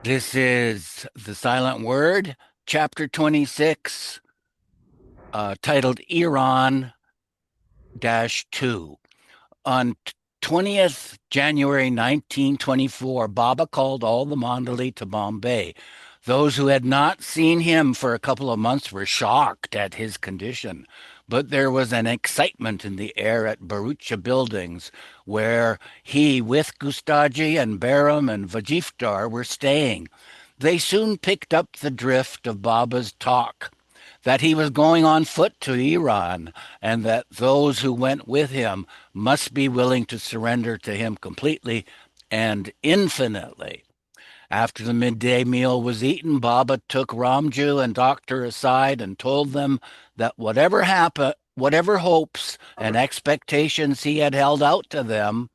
This is The Silent Word, Chapter 26, titled Iran 2. On 20th January 1924, Baba called all the Mandali to Bombay. Those who had not seen him for a couple of months were shocked at his condition, but there was an excitement in the air at Barucha Buildings, where he, with Gustaji and Baram and Vajifdar, were staying. They soon picked up the drift of Baba's talk, that he was going on foot to Iran, and that those who went with him must be willing to surrender to him completely and infinitely. After the midday meal was eaten, Baba took Ramju and Doctor aside and told them that whatever hopes and expectations he had held out to them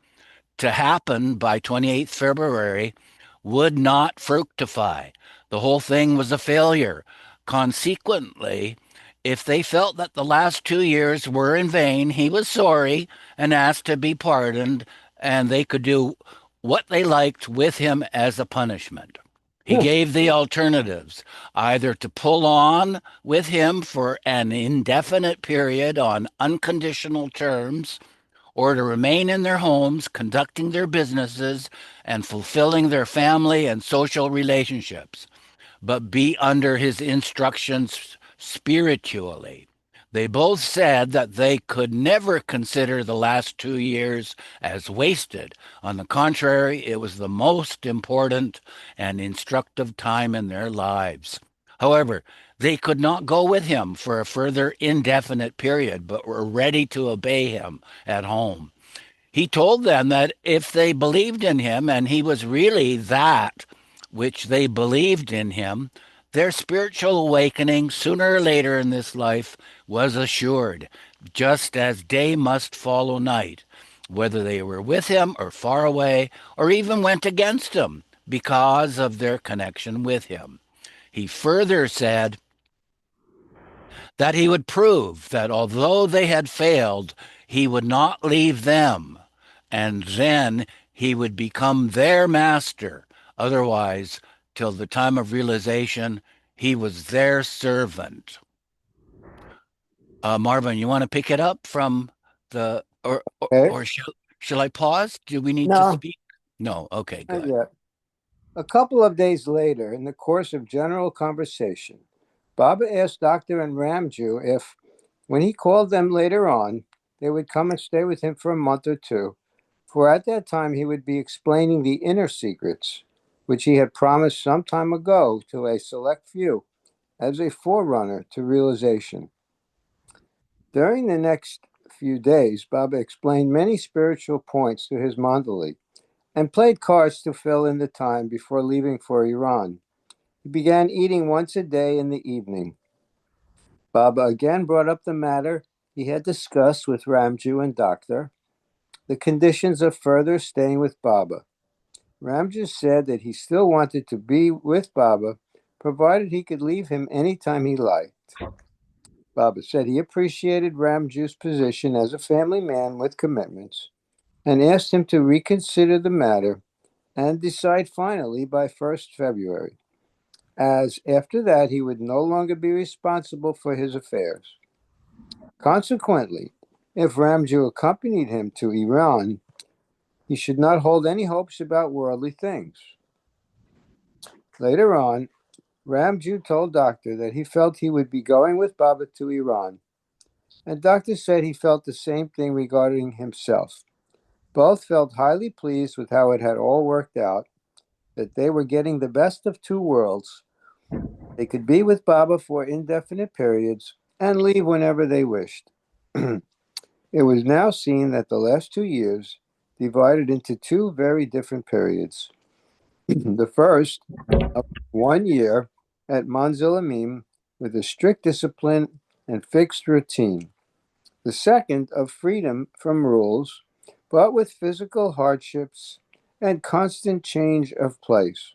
to happen by 28th February would not fructify. The whole thing was a failure. Consequently, if they felt that the last 2 years were in vain, he was sorry and asked to be pardoned, and they could do what they liked with him as a punishment. He gave the alternatives, either to pull on with him for an indefinite period on unconditional terms, or to remain in their homes, conducting their businesses and fulfilling their family and social relationships, but be under his instructions spiritually. They both said that they could never consider the last 2 years as wasted. On the contrary, it was the most important and instructive time in their lives. However, they could not go with him for a further indefinite period, but were ready to obey him at home. He told them that if they believed in him and he was really that which they believed in him, their spiritual awakening sooner or later in this life was assured, just as day must follow night, whether they were with him or far away, or even went against him because of their connection with him. He further said that he would prove that although they had failed, he would not leave them, and then he would become their master. Otherwise, till the time of realization, he was their servant. Marvin, you want to pick it up from the, Okay. or shall I pause? Do we need to No, speak? No. Okay, not good. yet. A couple of days later, in the course of general conversation, Baba asked Doctor and Ramju if, when he called them later on, they would come and stay with him for a month or two, for at that time he would be explaining the inner secrets, which he had promised some time ago to a select few as a forerunner to realization. During the next few days, Baba explained many spiritual points to his mandali and played cards to fill in the time before leaving for Iran. He began eating once a day in the evening. Baba again brought up the matter he had discussed with Ramju and Doctor, the conditions of further staying with Baba. Ramju said that he still wanted to be with Baba, provided he could leave him any time he liked. Baba said he appreciated Ramju's position as a family man with commitments and asked him to reconsider the matter and decide finally by 1st February, as after that he would no longer be responsible for his affairs. Consequently, if Ramju accompanied him to Iran, he should not hold any hopes about worldly things. Later on, Ramju told Doctor that he felt he would be going with Baba to Iran, and Doctor said he felt the same thing regarding himself. Both felt highly pleased with how it had all worked out, that they were getting the best of two worlds. They could be with Baba for indefinite periods and leave whenever they wished. It was now seen that the last 2 years divided into two very different periods. The first, of 1 year at Manzilamim with a strict discipline and fixed routine. The second, of freedom from rules, but with physical hardships and constant change of place.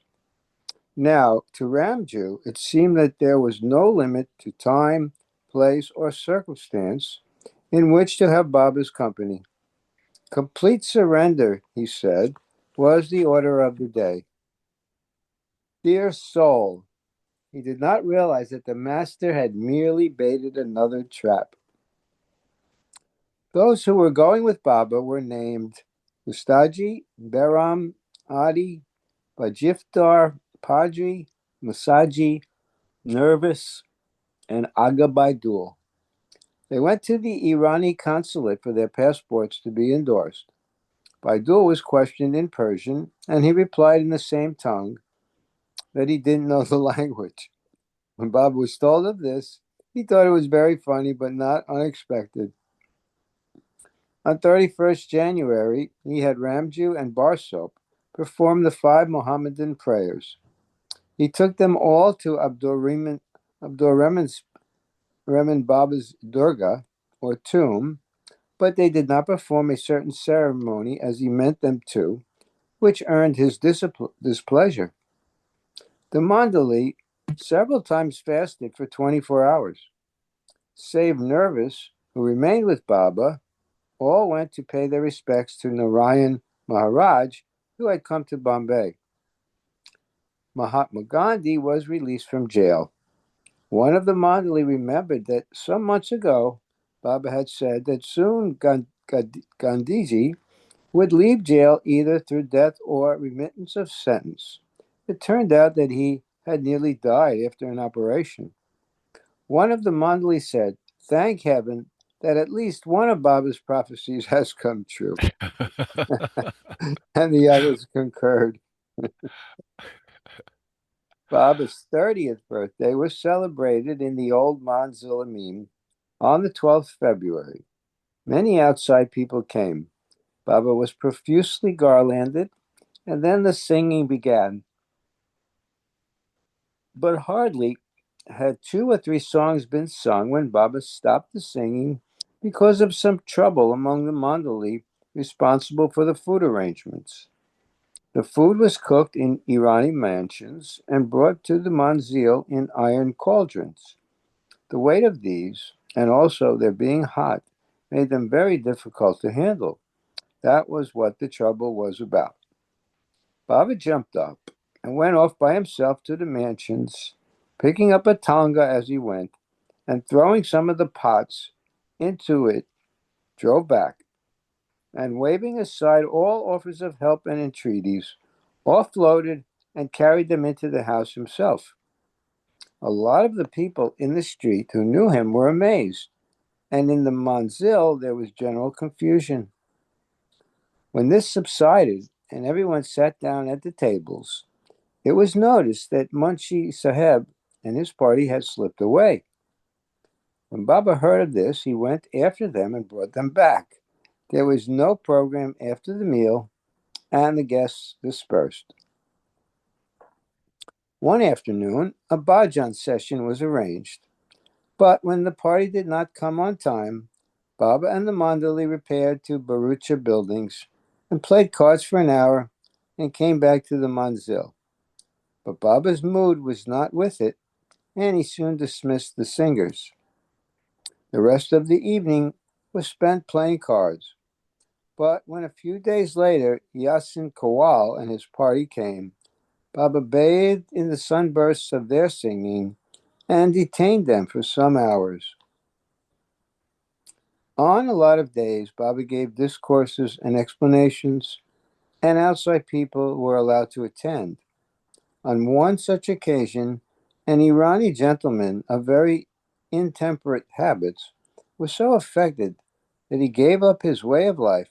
Now, to Ramju, it seemed that there was no limit to time, place, or circumstance in which to have Baba's company. Complete surrender, he said, was the order of the day. Dear soul, he did not realize that the master had merely baited another trap. Those who were going with Baba were named Ustaji, Beram, Adi, Bajiftar, Padri, Musaji, Nervous, and Aga Baidul. They went to the Irani consulate for their passports to be endorsed. Baidul was questioned in Persian, and he replied in the same tongue that he didn't know the language. When Baba was told of this, he thought it was very funny but not unexpected. On 31st January, he had Ramju and Barsop perform the 5 Mohammedan prayers. He took them all to Abdurrahman Baba's Durga, or tomb, but they did not perform a certain ceremony as he meant them to, which earned his displeasure. The Mandali several times fasted for 24 hours. Save Nervous, who remained with Baba, all went to pay their respects to Narayan Maharaj, who had come to Bombay. Mahatma Gandhi was released from jail. One of the Mandali remembered that some months ago, Baba had said that soon Gandhiji would leave jail either through death or remittance of sentence. It turned out that he had nearly died after an operation. One of the Mandali said, "Thank heaven that at least one of Baba's prophecies has come true." And the others concurred. Baba's 30th birthday was celebrated in the old Manzil Amin on the 12th February. Many outside people came. Baba was profusely garlanded, and then the singing began. But hardly had 2 or 3 songs been sung when Baba stopped the singing because of some trouble among the Mandali responsible for the food arrangements. The food was cooked in Irani mansions and brought to the manzil in iron cauldrons. The weight of these, and also their being hot, made them very difficult to handle. That was what the trouble was about. Baba jumped up and went off by himself to the mansions, picking up a tonga as he went, and throwing some of the pots into it, drove back, and waving aside all offers of help and entreaties, offloaded and carried them into the house himself. A lot of the people in the street who knew him were amazed, and in the manzil there was general confusion. When this subsided and everyone sat down at the tables, it was noticed that Munshi Saheb and his party had slipped away. When Baba heard of this, he went after them and brought them back. There was no program after the meal, and the guests dispersed. One afternoon, a bhajan session was arranged, but when the party did not come on time, Baba and the Mandali repaired to Barucha buildings and played cards for an hour and came back to the manzil. But Baba's mood was not with it, and he soon dismissed the singers. The rest of the evening was spent playing cards. But when a few days later Yasin Kawal and his party came, Baba bathed in the sunbursts of their singing and detained them for some hours. On a lot of days, Baba gave discourses and explanations, and outside people were allowed to attend. On one such occasion, an Irani gentleman of very intemperate habits was so affected that he gave up his way of life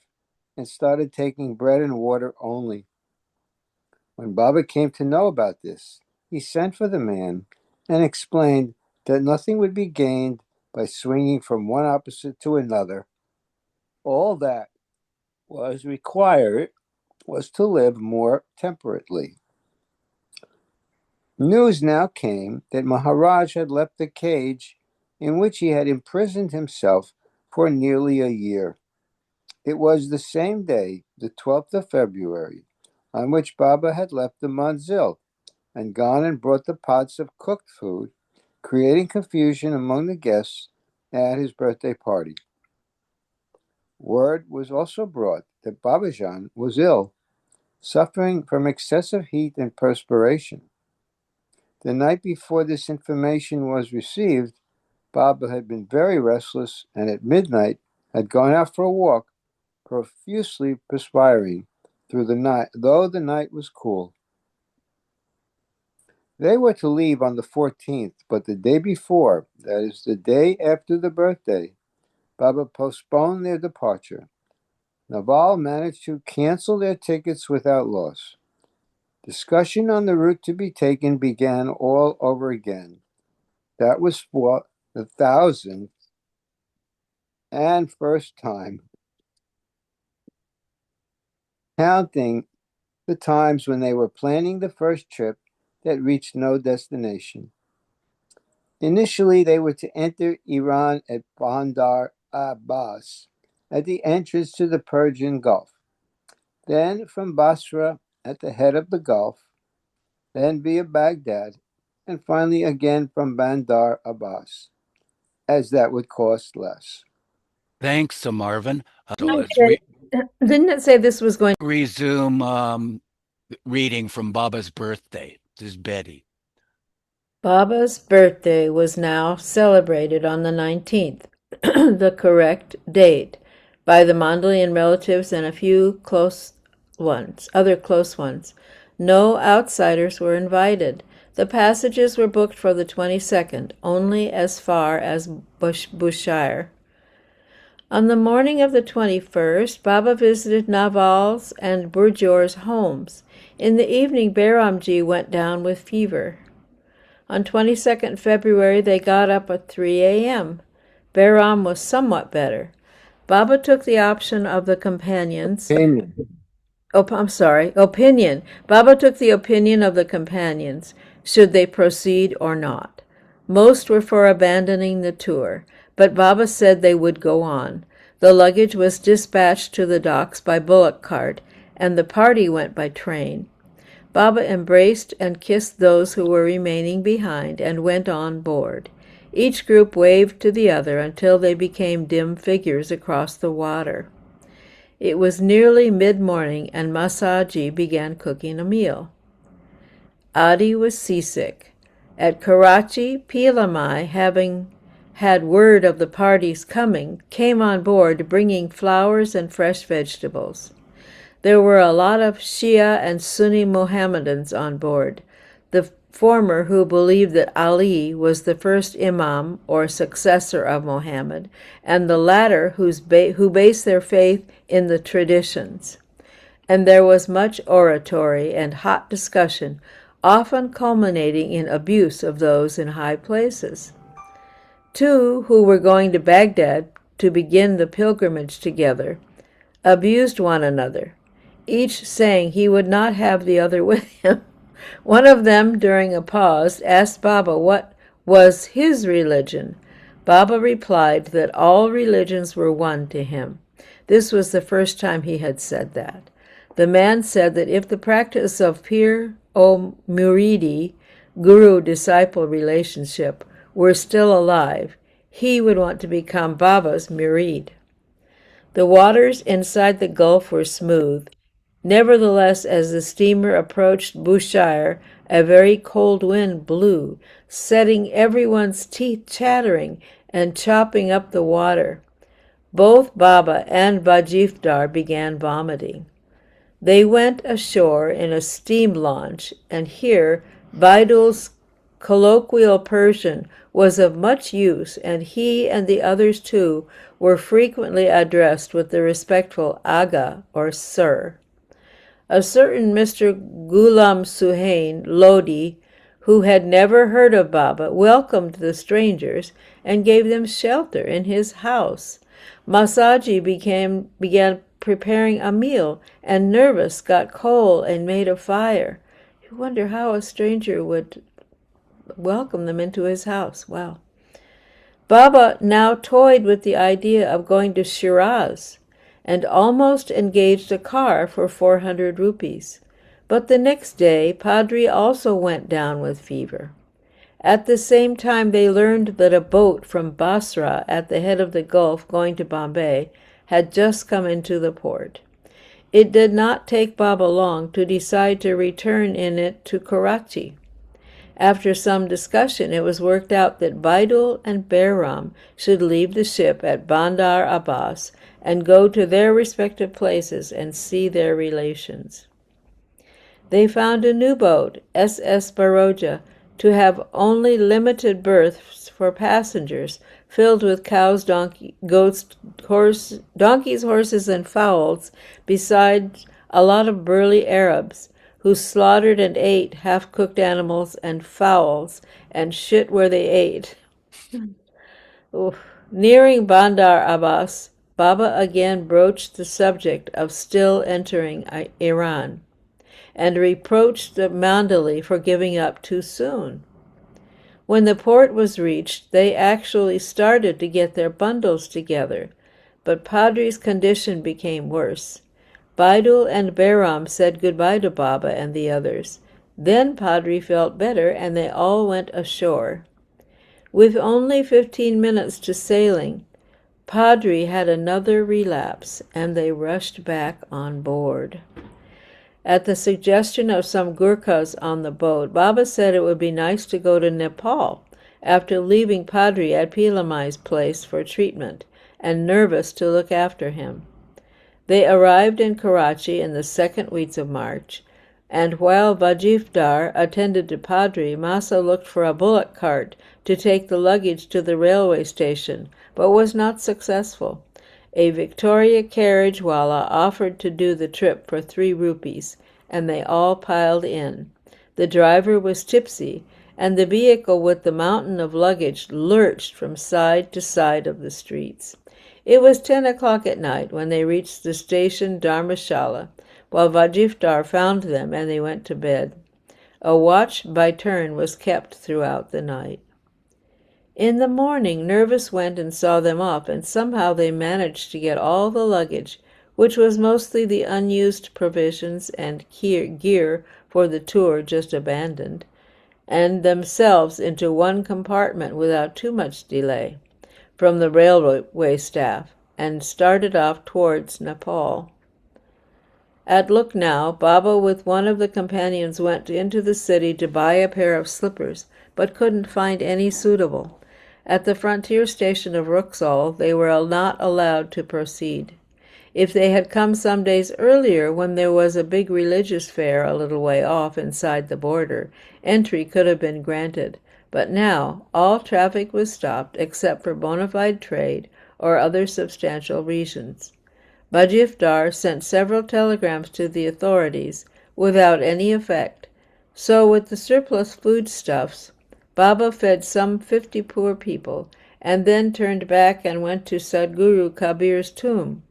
and started taking bread and water only. When Baba came to know about this, he sent for the man and explained that nothing would be gained by swinging from one opposite to another. All that was required was to live more temperately. News now came that Maharaj had left the cage in which he had imprisoned himself for nearly a year. It was the same day, the 12th of February, on which Baba had left the manzil and gone and brought the pots of cooked food, creating confusion among the guests at his birthday party. Word was also brought that Brabazon was ill, suffering from excessive heat and perspiration. The night before this information was received, Baba had been very restless and at midnight had gone out for a walk, profusely perspiring through the night, though the night was cool. They were to leave on the 14th, but the day before, that is, the day after the birthday, Baba postponed their departure. Naval managed to cancel their tickets without loss. Discussion on the route to be taken began all over again. That was for the 1,001st time, counting the times when they were planning the first trip that reached no destination. Initially, they were to enter Iran at Bandar Abbas, at the entrance to the Persian Gulf. Then from Basra at the head of the Gulf, then via Baghdad, and finally again from Bandar Abbas, as that would cost less. Thanks, Marvin. So let's Okay. Didn't it say this was going resume reading from Baba's birthday. This is Betty. Baba's birthday was now celebrated on the 19th, the correct date, by the Mondlian relatives and a few other close ones. No outsiders were invited. The passages were booked for the 22nd, only as far as Bushire. On the morning of the 21st, Baba visited Naval's and Burjor's homes. In the evening, Bairamji went down with fever. On 22nd February, they got up at 3 a.m. Bairam was somewhat better. Baba took the option of the companions. Opinion. Opinion. Baba took the opinion of the companions, should they proceed or not. Most were for abandoning the tour, but Baba said they would go on. The luggage was dispatched to the docks by bullock cart, and the party went by train. Baba embraced and kissed those who were remaining behind and went on board. Each group waved to the other until they became dim figures across the water. It was nearly mid-morning, and Masaji began cooking a meal. Adi was seasick. At Karachi, Pilamai, having had word of the party's coming, came on board bringing flowers and fresh vegetables. There were a lot of Shia and Sunni Mohammedans on board, the former who believed that Ali was the first imam or successor of Muhammad, and the latter who based their faith in the traditions. And there was much oratory and hot discussion, often culminating in abuse of those in high places. Two who were going to Baghdad to begin the pilgrimage together abused one another, each saying he would not have the other with him. One of them, during a pause, asked Baba what was his religion. Baba replied that all religions were one to him. This was the first time he had said that. The man said that if the practice of Pir o Muridi, guru-disciple relationship, were still alive, he would want to become Baba's murid. The waters inside the Gulf were smooth. Nevertheless, as the steamer approached Bushire, a very cold wind blew, setting everyone's teeth chattering and chopping up the water. Both Baba and Bajifdar began vomiting. They went ashore in a steam launch, and here Baidul's colloquial Persian was of much use, and he and the others too were frequently addressed with the respectful Aga or Sir. A certain Mr. Ghulam Suhain Lodi, who had never heard of Baba, welcomed the strangers and gave them shelter in his house. Masaji began preparing a meal, and nervous got coal and made a fire. You wonder how a stranger would welcome them into his house. Wow. Baba now toyed with the idea of going to Shiraz, and almost engaged a car for 400 rupees. But the next day, Padri also went down with fever. At the same time, they learned that a boat from Basra at the head of the Gulf going to Bombay had just come into the port. It did not take Baba long to decide to return in it to Karachi. After some discussion, it was worked out that Baidul and Bahram should leave the ship at Bandar Abbas and go to their respective places and see their relations. They found a new boat, SS Baroja, to have only limited berths for passengers, filled with cows, donkeys, horses, and fowls, besides a lot of burly Arabs, who slaughtered and ate half-cooked animals and fowls, and shit where they ate. Oof. Nearing Bandar Abbas, Baba again broached the subject of still entering Iran, and reproached the Mandali for giving up too soon. When the port was reached, they actually started to get their bundles together, but Padri's condition became worse. Baidul and Bahram said goodbye to Baba and the others. Then Padri felt better, and they all went ashore. With only 15 minutes to sailing, Padri had another relapse, and they rushed back on board. At the suggestion of some Gurkhas on the boat, Baba said it would be nice to go to Nepal after leaving Padri at Pilamai's place for treatment, and nervous to look after him. They arrived in Karachi in the second week of March, and while Vajif Dar attended to Padri, Masa looked for a bullock cart to take the luggage to the railway station, but was not successful. A Victoria carriage-wala offered to do the trip for 3 rupees, and they all piled in. The driver was tipsy, and the vehicle with the mountain of luggage lurched from side to side of the streets. It was 10 o'clock at night when they reached the station Dharmashala, while Vajifdar found them and they went to bed. A watch by turn was kept throughout the night. In the morning, Nervous went and saw them off, and somehow they managed to get all the luggage, which was mostly the unused provisions and gear for the tour just abandoned, and themselves into one compartment without too much delay, from the railway staff, and started off towards Nepal. At Lucknow, Baba with one of the companions went into the city to buy a pair of slippers, but couldn't find any suitable. At the frontier station of Ruxall, they were not allowed to proceed. If they had come some days earlier, when there was a big religious fair a little way off inside the border, entry could have been granted. But now all traffic was stopped except for bona fide trade or other substantial reasons. Vajifdar sent several telegrams to the authorities without any effect. So with the surplus foodstuffs, Baba fed some 50 poor people, and then turned back and went to Sadguru Kabir's tomb,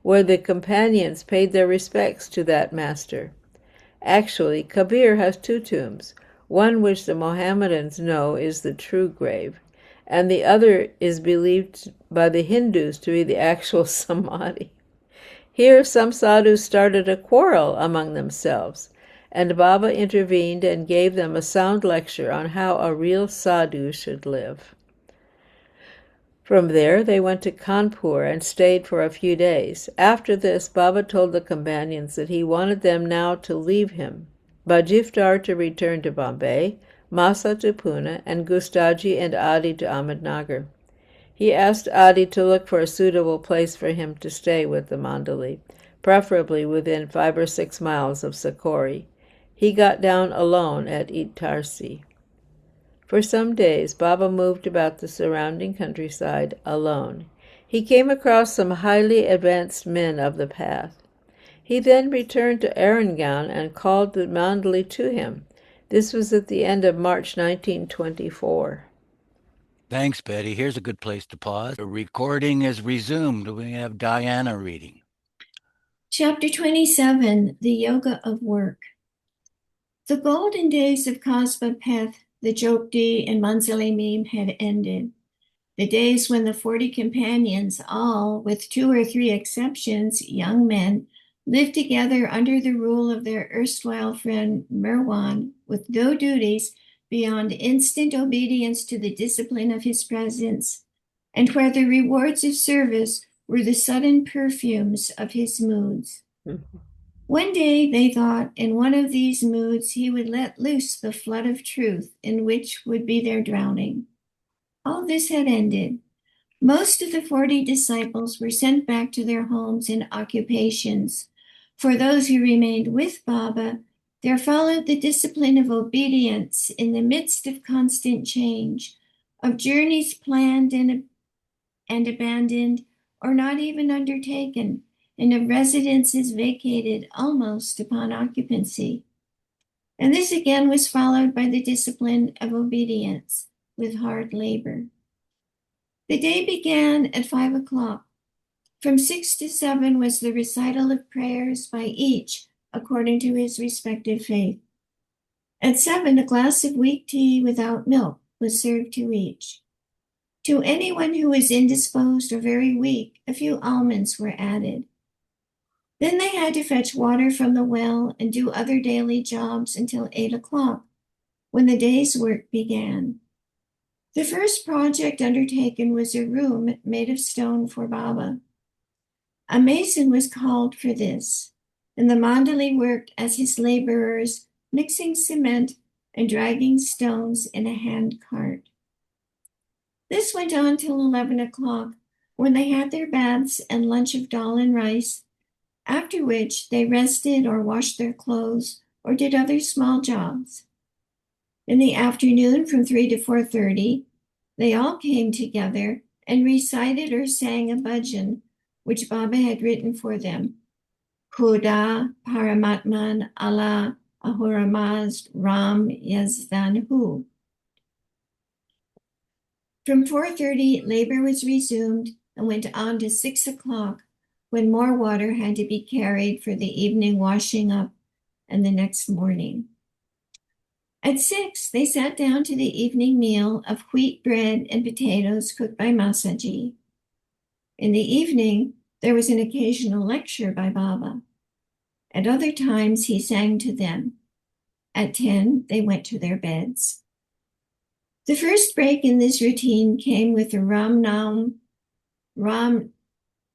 where the companions paid their respects to that master. Actually, Kabir has 2 tombs, one which the Mohammedans know is the true grave, and the other is believed by the Hindus to be the actual Samadhi. Here some sadhus started a quarrel among themselves, and Baba intervened and gave them a sound lecture on how a real sadhu should live. From there they went to Kanpur and stayed for a few days. After this, Baba told the companions that he wanted them now to leave him, Bajifdar to return to Bombay, Masa to Pune, and Gustaji and Adi to Ahmednagar. He asked Adi to look for a suitable place for him to stay with the Mandali, preferably within 5 or 6 miles of Sakori. He got down alone at Itarsi. For some days, Baba moved about the surrounding countryside alone. He came across some highly advanced men of the path. He then returned to Arangan and called the Mandali to him. This was at the end of March 1924. Thanks, Betty. Here's a good place to pause. The recording is resumed. We have Diana reading. Chapter 27, The Yoga of Work. The golden days of Kasba Peth, the Jogdi, and Manzali Mim had ended. The days when the 40 companions, all, with 2 or 3 exceptions, young men, lived together under the rule of their erstwhile friend Merwan, with no duties beyond instant obedience to the discipline of his presence, and where the rewards of service were the sudden perfumes of his moods. One day, they thought, in one of these moods, he would let loose the flood of truth, in which would be their drowning. All this had ended. Most of the 40 disciples were sent back to their homes and occupations. For those who remained with Baba, there followed the discipline of obedience in the midst of constant change, of journeys planned and abandoned, or not even undertaken, and of residences vacated almost upon occupancy. And this again was followed by the discipline of obedience with hard labor. The day began at 5 o'clock. From 6 to 7 was the recital of prayers by each according to his respective faith. At 7, a glass of weak tea without milk was served to each. To anyone who was indisposed or very weak, a few almonds were added. Then they had to fetch water from the well and do other daily jobs until 8 o'clock, when the day's work began. The first project undertaken was a room made of stone for Baba. A mason was called for this, and the Mandali worked as his laborers, mixing cement and dragging stones in a hand cart. This went on till 11 o'clock, when they had their baths and lunch of dal and rice, after which they rested or washed their clothes or did other small jobs. In the afternoon from 3 to 4:30, they all came together and recited or sang a bhajan, which Baba had written for them. Khuda Paramatman Allah Ahuramazd Ram Yazdanhu. From 4:30, labor was resumed and went on to 6 o'clock, when more water had to be carried for the evening washing up and the next morning. At 6, they sat down to the evening meal of wheat bread and potatoes cooked by Masaji. In the evening, there was an occasional lecture by Baba. At other times, he sang to them. At 10, they went to their beds. The first break in this routine came with the Ram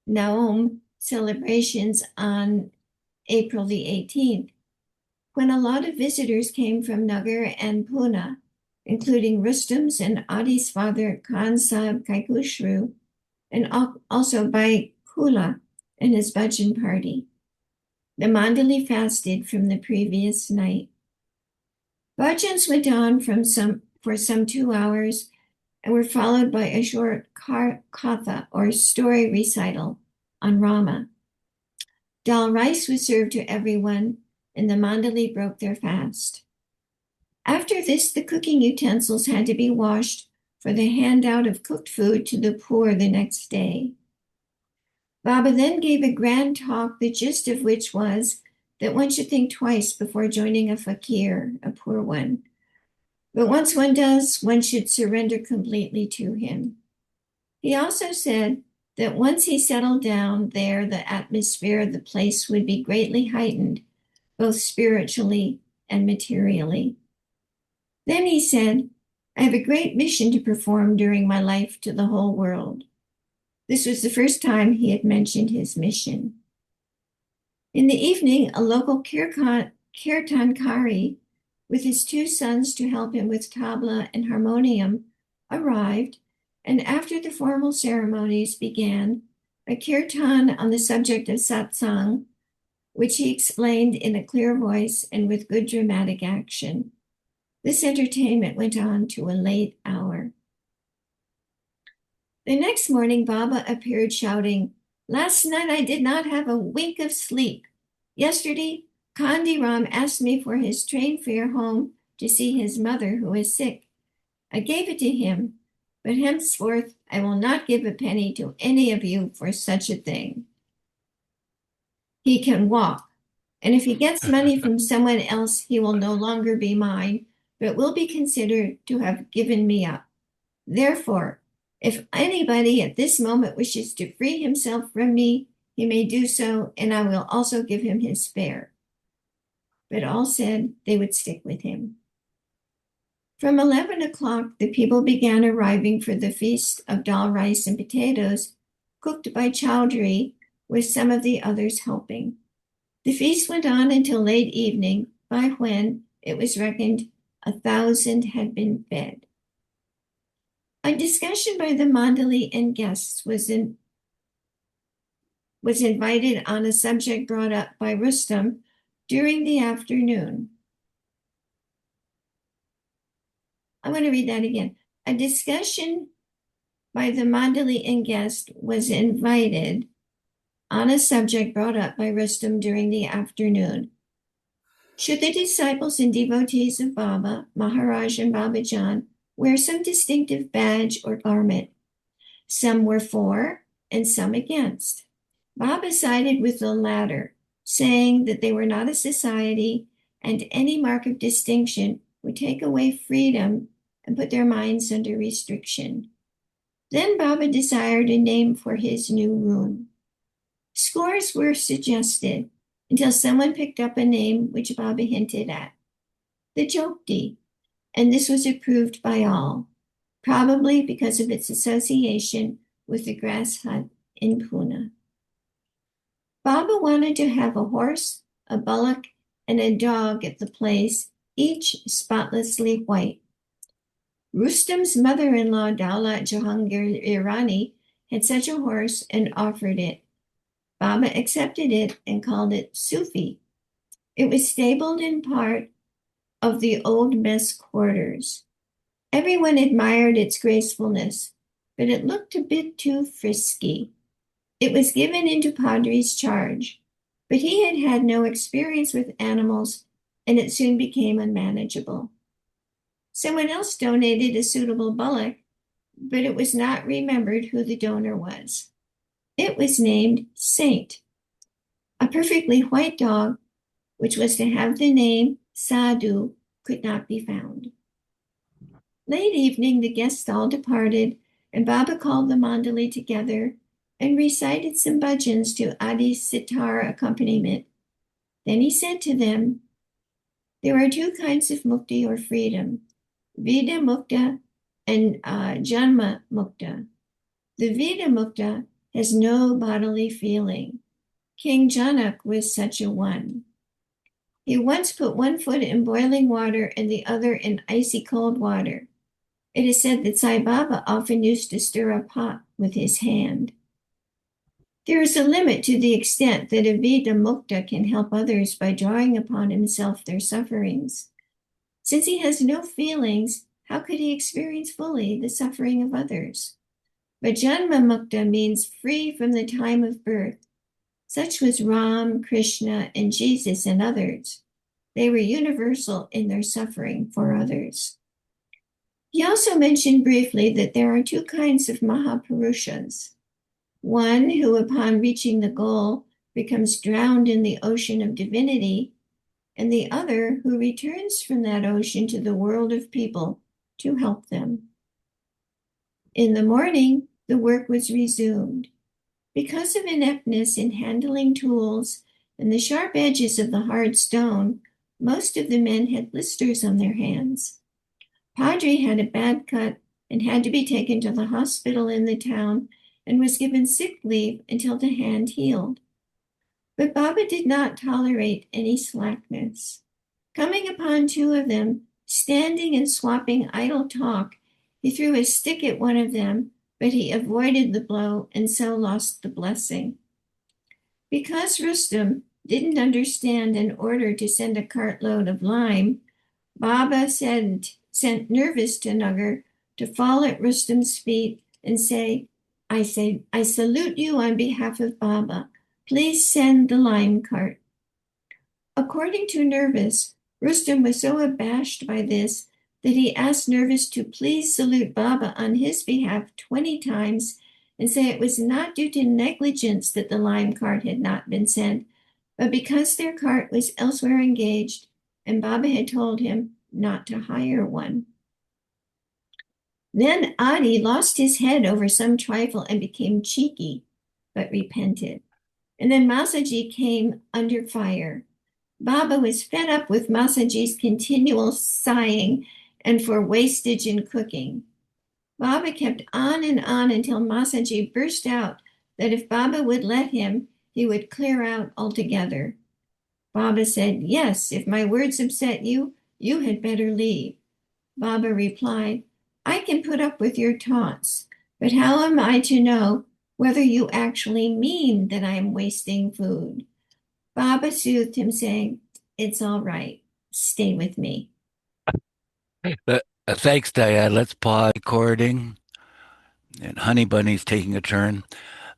Naum celebrations on April the 18th, when a lot of visitors came from Nagar and Pune, including Rustam's and Adi's father, Khan Sahib Kaikushru, and also by Kula and his bhajan party. The Mandali fasted from the previous night. Bhajans went on for some 2 hours and were followed by a short katha, or story recital, on Rama. Dal rice was served to everyone, and the Mandali broke their fast. After this, the cooking utensils had to be washed for the handout of cooked food to the poor the next day. Baba then gave a grand talk, the gist of which was that one should think twice before joining a fakir, a poor one. But once one does, one should surrender completely to him. He also said that once he settled down there, the atmosphere of the place would be greatly heightened, both spiritually and materially. Then he said, I have a great mission to perform during my life to the whole world. This was the first time he had mentioned his mission. In the evening, a local kirtankari, with his 2 sons to help him with tabla and harmonium, arrived, and after the formal ceremonies began, a kirtan on the subject of satsang, which he explained in a clear voice and with good dramatic action. This entertainment went on to a late hour. The next morning, Baba appeared shouting, Last night I did not have a wink of sleep. Yesterday, Kandi Ram asked me for his train fare home to see his mother, who is sick. I gave it to him, but henceforth I will not give a penny to any of you for such a thing. He can walk, and if he gets money from someone else, he will no longer be mine, but will be considered to have given me up. Therefore, if anybody at this moment wishes to free himself from me, he may do so, and I will also give him his fare. But all said they would stick with him. From 11 o'clock, the people began arriving for the feast of dal rice and potatoes, cooked by Chowdhury, with some of the others helping. The feast went on until late evening, by when it was reckoned 1,000 had been fed. A discussion by the Mandali and guests was invited on a subject brought up by Rustam during the afternoon. I want to read that again. A discussion by the Mandali and guest was invited on a subject brought up by Rustam during the afternoon. Should the disciples and devotees of Baba, Maharaj, and Brabazon wear some distinctive badge or garment? Some were for and some against. Baba sided with the latter, saying that they were not a society and any mark of distinction would take away freedom and put their minds under restriction. Then Baba desired a name for his new room. Scores were suggested until someone picked up a name which Baba hinted at, the Jokti, and this was approved by all, probably because of its association with the grass hut in Pune. Baba wanted to have a horse, a bullock, and a dog at the place, each spotlessly white. Rustam's mother-in-law, Daulat Jahangir Irani, had such a horse and offered it. Baba accepted it and called it Sufi. It was stabled in part of the old mess quarters. Everyone admired its gracefulness, but it looked a bit too frisky. It was given into Padri's charge, but he had had no experience with animals, and it soon became unmanageable. Someone else donated a suitable bullock, but it was not remembered who the donor was. It was named Saint. A perfectly white dog, which was to have the name Sadhu, could not be found. Late evening, the guests all departed, and Baba called the Mandali together and recited some bhajans to Adi sitar accompaniment. Then he said to them, there are two kinds of mukti or freedom, Vida Mukta and Janma Mukta. The Vida Mukta has no bodily feeling. King Janak was such a one. He once put one foot in boiling water and the other in icy cold water. It is said that Sai Baba often used to stir a pot with his hand. There is a limit to the extent that a Vida Mukta can help others by drawing upon himself their sufferings. Since he has no feelings, how could he experience fully the suffering of others? But Janma Mukta means free from the time of birth. Such was Ram, Krishna, and Jesus and others. They were universal in their suffering for others. He also mentioned briefly that there are two kinds of Mahapurushas. One who, upon reaching the goal, becomes drowned in the ocean of divinity, and the other who returns from that ocean to the world of people to help them. In the morning, the work was resumed. Because of ineptness in handling tools and the sharp edges of the hard stone, most of the men had blisters on their hands. Padre had a bad cut and had to be taken to the hospital in the town and was given sick leave until the hand healed. But Baba did not tolerate any slackness. Coming upon two of them, standing and swapping idle talk, he threw a stick at one of them, but he avoided the blow and so lost the blessing. Because Rustam didn't understand an order to send a cartload of lime, Baba sent Nervous to Nagar to fall at Rustam's feet and say, I salute you on behalf of Baba. Please send the lime cart. According to Nervous, Rustam was so abashed by this that he asked Nervous to please salute Baba on his behalf 20 times and say it was not due to negligence that the lime cart had not been sent, but because their cart was elsewhere engaged and Baba had told him not to hire one. Then Adi lost his head over some trifle and became cheeky, but repented. And then Masaji came under fire. Baba was fed up with Masaji's continual sighing and for wastage in cooking. Baba kept on and on until Masaji burst out that if Baba would let him, he would clear out altogether. Baba said, "Yes, if my words upset you, you had better leave." Baba replied, "I can put up with your taunts, but how am I to know whether you actually mean that I am wasting food?" Baba soothed him, saying, "It's all right. Stay with me." Thanks, Diane. Let's pause recording. And Honey Bunny's taking a turn.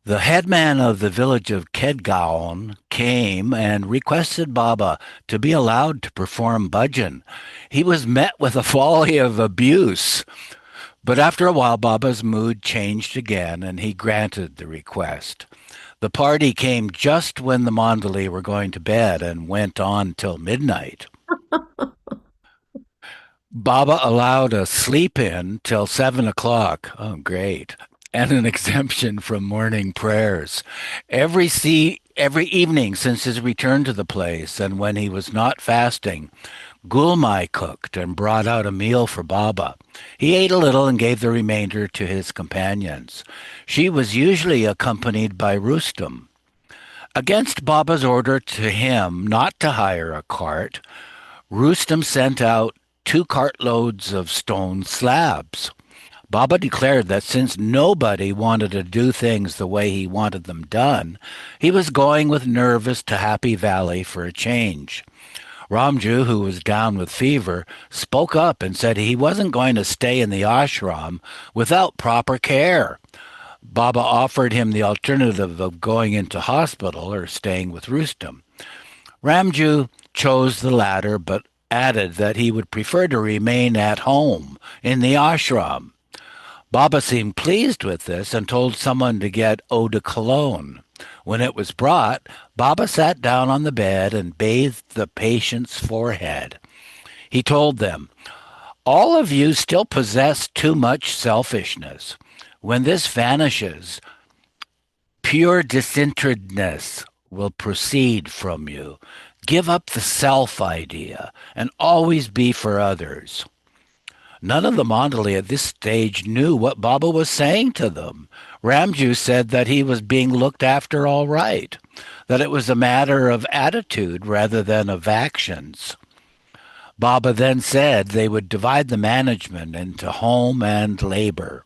The headman of the village of Kedgaon came and requested Baba to be allowed to perform bhajan. He was met with a volley of abuse, but after a while Baba's mood changed again and he granted the request. The party came just when the Mandali were going to bed and went on till midnight. Baba allowed a sleep in till 7 o'clock. Oh, great. And an exemption from morning prayers. Every evening since his return to the place and when he was not fasting, Gulmai cooked and brought out a meal for Baba. He ate a little and gave the remainder to his companions. She was usually accompanied by Rustum. Against Baba's order to him not to hire a cart, Rustum sent out 2 cartloads of stone slabs. Baba declared that since nobody wanted to do things the way he wanted them done, he was going with Nervous to Happy Valley for a change. Ramju, who was down with fever, spoke up and said he wasn't going to stay in the ashram without proper care. Baba offered him the alternative of going into hospital or staying with Rustum. Ramju chose the latter, but added that he would prefer to remain at home in the ashram. Baba seemed pleased with this and told someone to get eau de cologne. When it was brought, Baba sat down on the bed and bathed the patient's forehead. He told them, "All of you still possess too much selfishness. When this vanishes, pure disinterestedness will proceed from you. Give up the self idea and always be for others." None of the Mandali at this stage knew what Baba was saying to them. Ramju said that he was being looked after all right, that it was a matter of attitude rather than of actions. Baba then said they would divide the management into home and labor.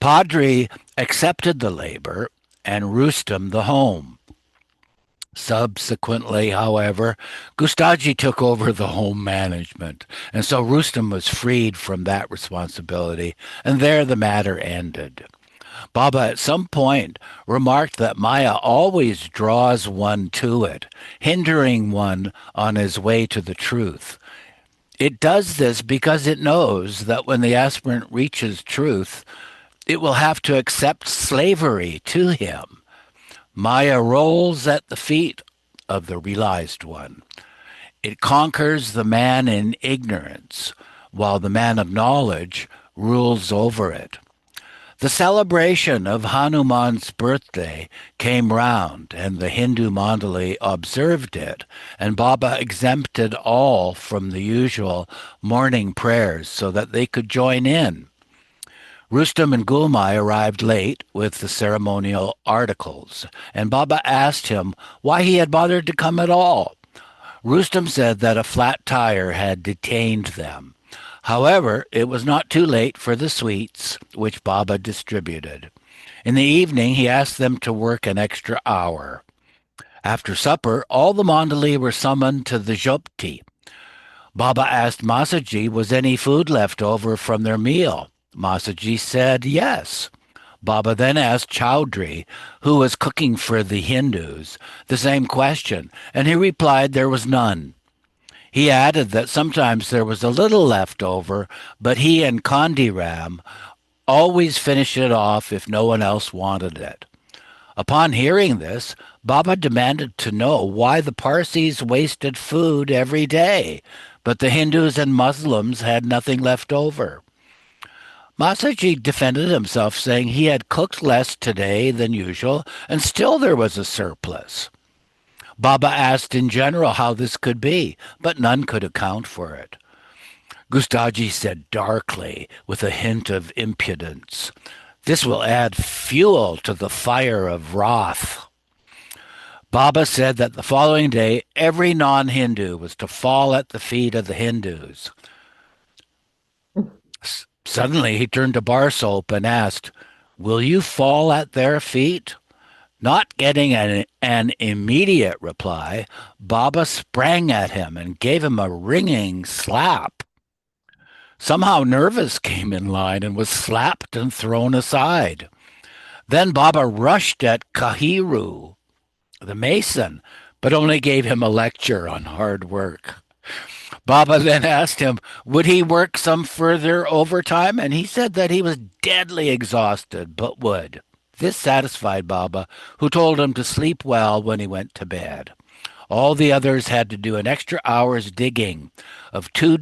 Padri accepted the labor and Rustum the home. Subsequently, however, Gustaji took over the home management, and so Rustum was freed from that responsibility, and there the matter ended. Baba at some point remarked that Maya always draws one to it, hindering one on his way to the truth. It does this because it knows that when the aspirant reaches truth, it will have to accept slavery to him. Maya rolls at the feet of the realized one. It conquers the man in ignorance, while the man of knowledge rules over it. The celebration of Hanuman's birthday came round, and the Hindu Mandali observed it, and Baba exempted all from the usual morning prayers so that they could join in. Rustum and Gulmai arrived late with the ceremonial articles, and Baba asked him why he had bothered to come at all. Rustum said that a flat tire had detained them. However, it was not too late for the sweets, which Baba distributed. In the evening, he asked them to work an extra hour. After supper, all the Mandali were summoned to the Jopti. Baba asked Masaji was any food left over from their meal. Masaji said yes. Baba then asked Chowdhury, who was cooking for the Hindus, the same question, and he replied there was none. He added that sometimes there was a little left over, but he and Kandiram always finished it off if no one else wanted it. Upon hearing this, Baba demanded to know why the Parsis wasted food every day, but the Hindus and Muslims had nothing left over. Masaji defended himself, saying he had cooked less today than usual, and still there was a surplus. Baba asked in general how this could be, but none could account for it. Gustaji said darkly, with a hint of impudence, "This will add fuel to the fire of wrath." Baba said that the following day, every non-Hindu was to fall at the feet of the Hindus. Suddenly, he turned to Bar Soap and asked, "Will you fall at their feet?" Not getting an immediate reply, Baba sprang at him and gave him a ringing slap. Somehow Nervous came in line and was slapped and thrown aside. Then Baba rushed at Kahiru, the mason, but only gave him a lecture on hard work. Baba then asked him, would he work some further overtime? And he said that he was deadly exhausted, but would. This satisfied Baba, who told him to sleep well when he went to bed. All the others had to do an extra hour's digging of 2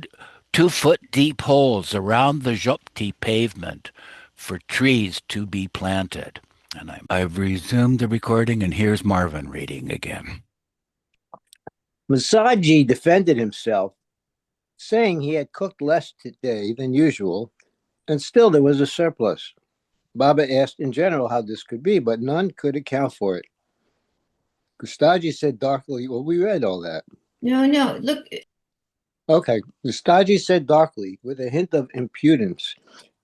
foot deep holes around the Jopti pavement for trees to be planted. And I've resumed the recording, and here's Marvin reading again. Masaji defended himself, saying he had cooked less today than usual, and still there was a surplus. Baba asked in general how this could be, but none could account for it. Gustaji said darkly, well, we read all that. No, look. Okay, Gustaji said darkly, with a hint of impudence,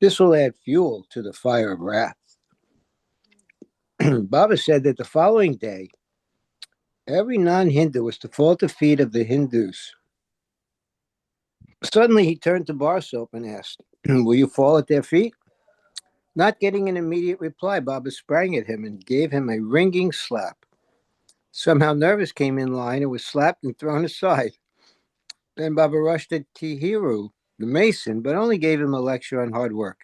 this will add fuel to the fire of wrath. Baba said that the following day, every non-Hindu was to fall at the feet of the Hindus. Suddenly he turned to Bar Soap and asked, will you fall at their feet? Not getting an immediate reply, Baba sprang at him and gave him a ringing slap. Somehow Nervous came in line and was slapped and thrown aside. Then Baba rushed at Tihiru, the mason, but only gave him a lecture on hard work.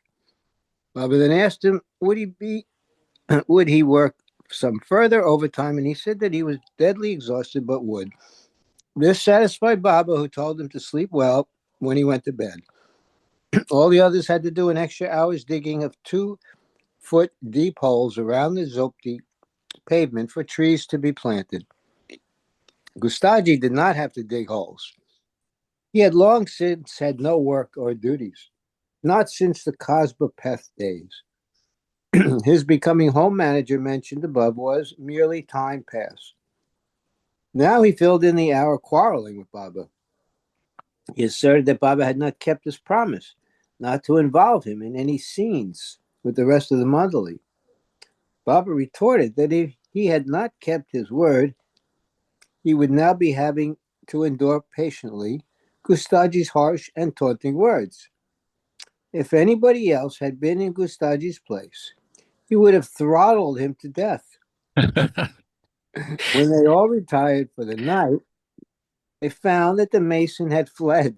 Baba then asked him, would he work some further overtime, and he said that he was deadly exhausted but would. This satisfied Baba, who told him to sleep well when he went to bed. All the others had to do an extra hour's digging of 2-foot deep holes around the Zopti pavement for trees to be planted. Gustaji did not have to dig holes. He had long since had no work or duties, not since the Cosbapeth days. His becoming home manager mentioned above was merely time pass. Now he filled in the hour quarreling with Baba. He asserted that Baba had not kept his promise not to involve him in any scenes with the rest of the mandali. Baba retorted that if he had not kept his word, he would now be having to endure patiently Gustaji's harsh and taunting words. If anybody else had been in Gustaji's place, he would have throttled him to death. When they all retired for the night, they found that the mason had fled.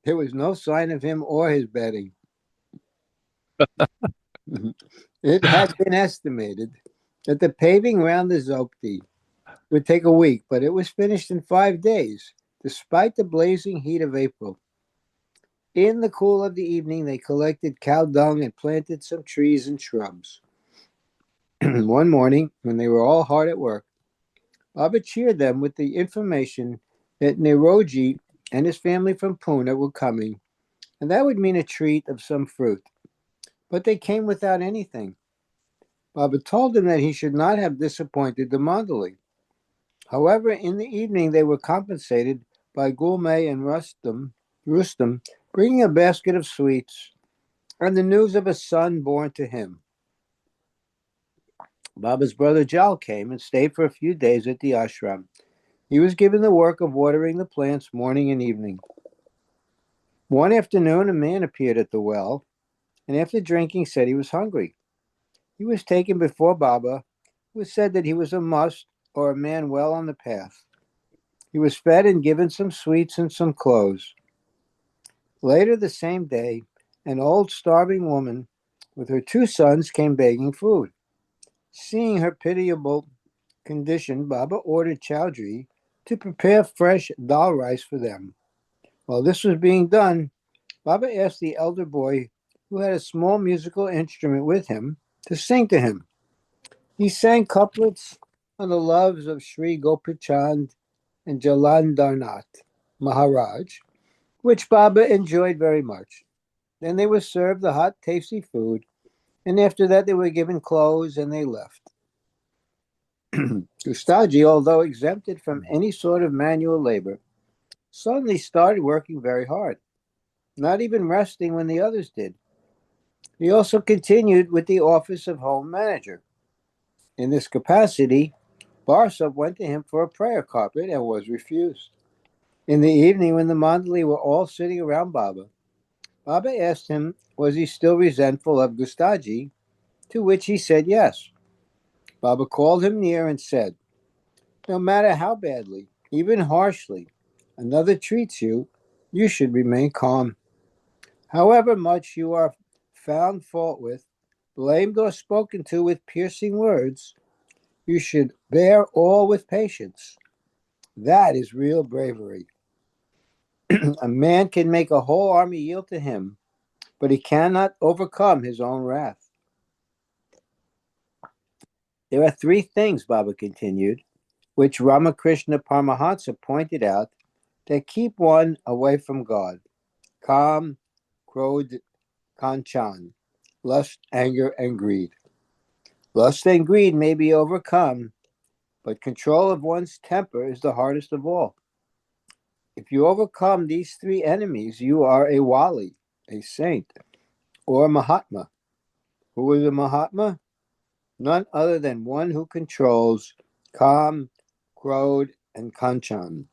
There was no sign of him or his bedding. It had been estimated that the paving around the Zopti would take a week, but it was finished in 5 days, despite the blazing heat of April. In the cool of the evening, they collected cow dung and planted some trees and shrubs. One morning, when they were all hard at work, Baba cheered them with the information that Niroji and his family from Pune were coming, and that would mean a treat of some fruit. But they came without anything. Baba told them that he should not have disappointed the mandali. However, in the evening, they were compensated by Gulme and Rustam bringing a basket of sweets and the news of a son born to him. Baba's brother Jal came and stayed for a few days at the ashram. He was given the work of watering the plants morning and evening. One afternoon, a man appeared at the well, and after drinking said he was hungry. He was taken before Baba, who said that he was a must or a man well on the path. He was fed and given some sweets and some clothes. Later the same day, an old starving woman with her 2 sons came begging food. Seeing her pitiable condition, Baba ordered Chowdhury to prepare fresh dal rice for them. While this was being done, Baba asked the elder boy, who had a small musical instrument with him, to sing to him. He sang couplets on the loves of Sri Gopichand and Jalandharnath Maharaj, which Baba enjoyed very much. Then they were served the hot, tasty food, and after that they were given clothes and they left. Gustaji, although exempted from any sort of manual labor, suddenly started working very hard, not even resting when the others did. He also continued with the office of home manager. In this capacity, Barsov went to him for a prayer carpet and was refused. In the evening, when the Mandali were all sitting around Baba, Baba asked him, was he still resentful of Gustaji, to which he said yes. Baba called him near and said, no matter how badly, even harshly, another treats you, you should remain calm. However much you are found fault with, blamed or spoken to with piercing words, you should bear all with patience. That is real bravery. A man can make a whole army yield to him, but he cannot overcome his own wrath. There are three things, Baba continued, which Ramakrishna Paramahansa pointed out that keep one away from God: Kam, Krodh, Kanchan, lust, anger, and greed. Lust and greed may be overcome, but control of one's temper is the hardest of all. If you overcome these three enemies, you are a wali, a saint, or a Mahatma. Who is a Mahatma? None other than one who controls Kam, Krodh, and Kanchan.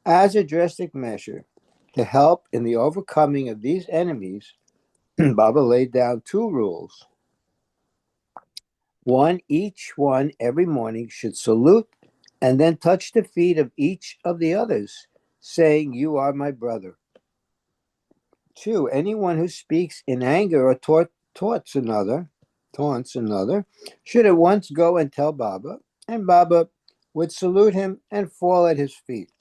As a drastic measure to help in the overcoming of these enemies, Baba laid down two rules. One, each one every morning should salute and then touch the feet of each of the others, saying, you are my brother. Two, anyone who speaks in anger or taunts another, should at once go and tell Baba, and Baba would salute him and fall at his feet.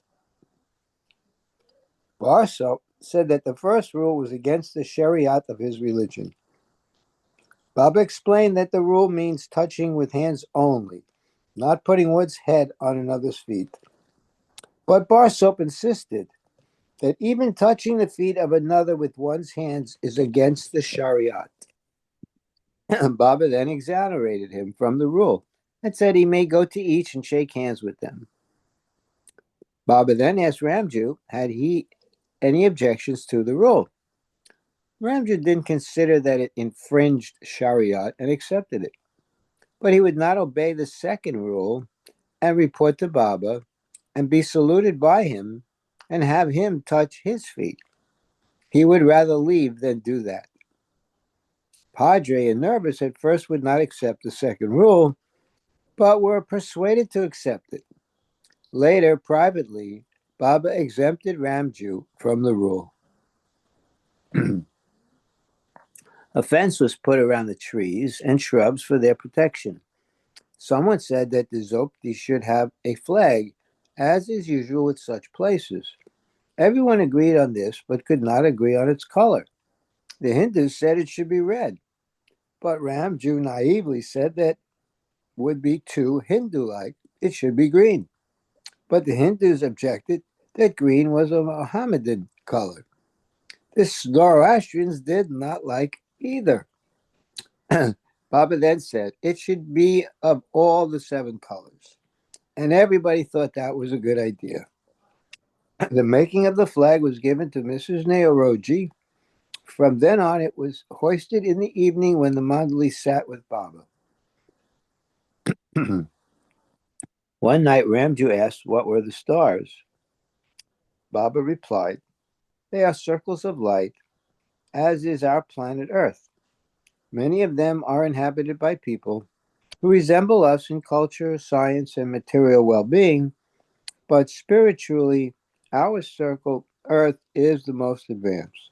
Barso said that the first rule was against the shariat of his religion. Baba explained that the rule means touching with hands only, not putting one's head on another's feet. But Barsop insisted that even touching the feet of another with one's hands is against the Shariat. Baba then exonerated him from the rule and said he may go to each and shake hands with them. Baba then asked Ramju had he any objections to the rule. Ramju didn't consider that it infringed Shariat and accepted it, but he would not obey the second rule and report to Baba and be saluted by him and have him touch his feet. He would rather leave than do that. Padre and Nervous at first would not accept the second rule, but were persuaded to accept it. Later, privately, Baba exempted Ramju from the rule. A fence was put around the trees and shrubs for their protection. Someone said that the Zopti should have a flag, as is usual with such places. Everyone agreed on this, but could not agree on its color. The Hindus said it should be red, but Ramju naively said that would be too Hindu-like. It should be green. But the Hindus objected that green was a Mohammedan color. The Zoroastrians did not like either. Baba then said it should be of all the seven colors. And everybody thought that was a good idea. The making of the flag was given to Mrs. Neoroji. From then on, it was hoisted in the evening when the Mandali sat with Baba. One night, Ramju asked what were the stars. Baba replied, they are circles of light, as is our planet Earth. Many of them are inhabited by people who resemble us in culture, science, and material well-being, but spiritually, our circle, Earth, is the most advanced.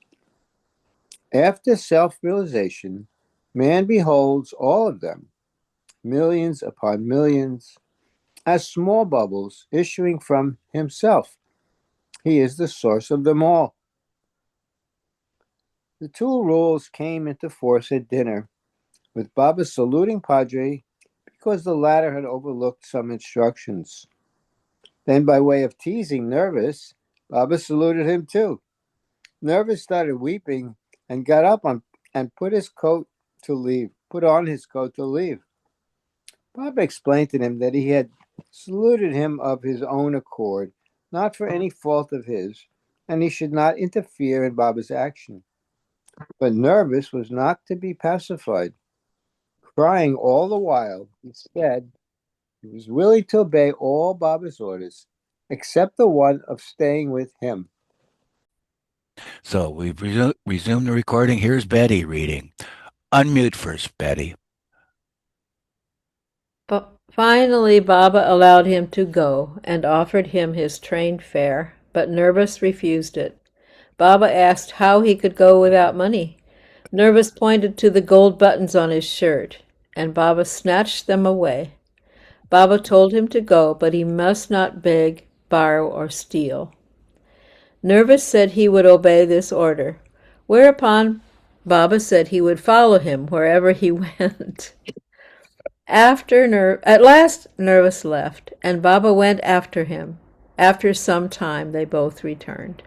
After self-realization, man beholds all of them, millions upon millions, as small bubbles issuing from himself. He is the source of them all. The two rules came into force at dinner, with Baba saluting Padre because the latter had overlooked some instructions. Then, by way of teasing Nervous, Baba saluted him too. Nervous started weeping and got up and put on his coat to leave. Baba explained to him that he had saluted him of his own accord, not for any fault of his, and he should not interfere in Baba's action. But Nervous was not to be pacified. Crying all the while, he said he was willing to obey all Baba's orders, except the one of staying with him. So we've resumed the recording. Here's Betty reading. Unmute first, Betty. But finally, Baba allowed him to go and offered him his train fare, but Nervous refused it. Baba asked how he could go without money. Nervous pointed to the gold buttons on his shirt, and Baba snatched them away. Baba told him to go, but he must not beg, borrow, or steal. Nervous said he would obey this order, whereupon Baba said he would follow him wherever he went. At last Nervous left, and Baba went after him. After some time they both returned.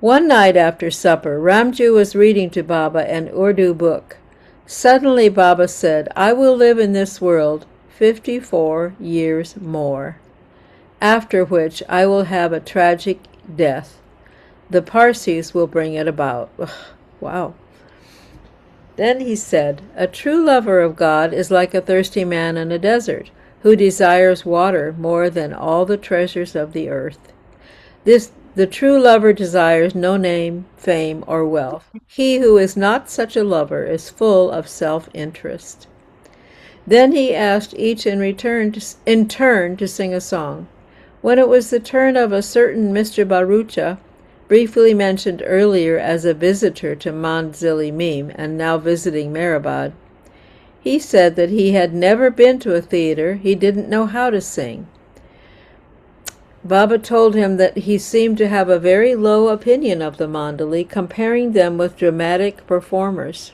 One night after supper, Ramju was reading to Baba an Urdu book. Suddenly Baba said, "I will live in this world 54 years more, after which I will have a tragic death. The Parsis will bring it about." Ugh, wow. Then he said, "A true lover of God is like a thirsty man in a desert, who desires water more than all the treasures of the earth. The true lover desires no name, fame, or wealth. He who is not such a lover is full of self-interest." Then he asked each in turn to sing a song. When it was the turn of a certain Mr. Barucha, briefly mentioned earlier as a visitor to Manzili Mim and now visiting Mehrabad, he said that he had never been to a theater, he didn't know how to sing. Baba told him that he seemed to have a very low opinion of the Mandali, comparing them with dramatic performers.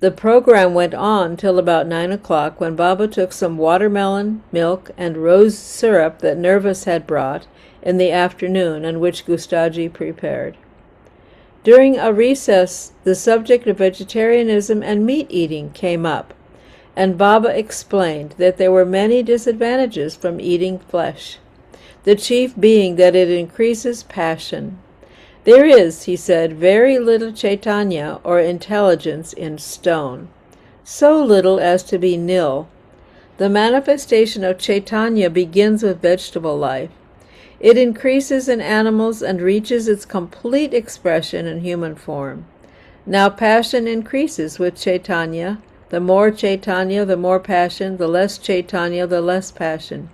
The program went on till about 9 o'clock, when Baba took some watermelon, milk, and rose syrup that Nervous had brought in the afternoon, and which Gustaji prepared. During a recess, the subject of vegetarianism and meat eating came up, and Baba explained that there were many disadvantages from eating flesh, the chief being that it increases passion. There is, he said, very little Chaitanya or intelligence in stone, so little as to be nil. The manifestation of Chaitanya begins with vegetable life. It increases in animals and reaches its complete expression in human form. Now passion increases with Chaitanya. The more Chaitanya, the more passion. The less Chaitanya, the less passion.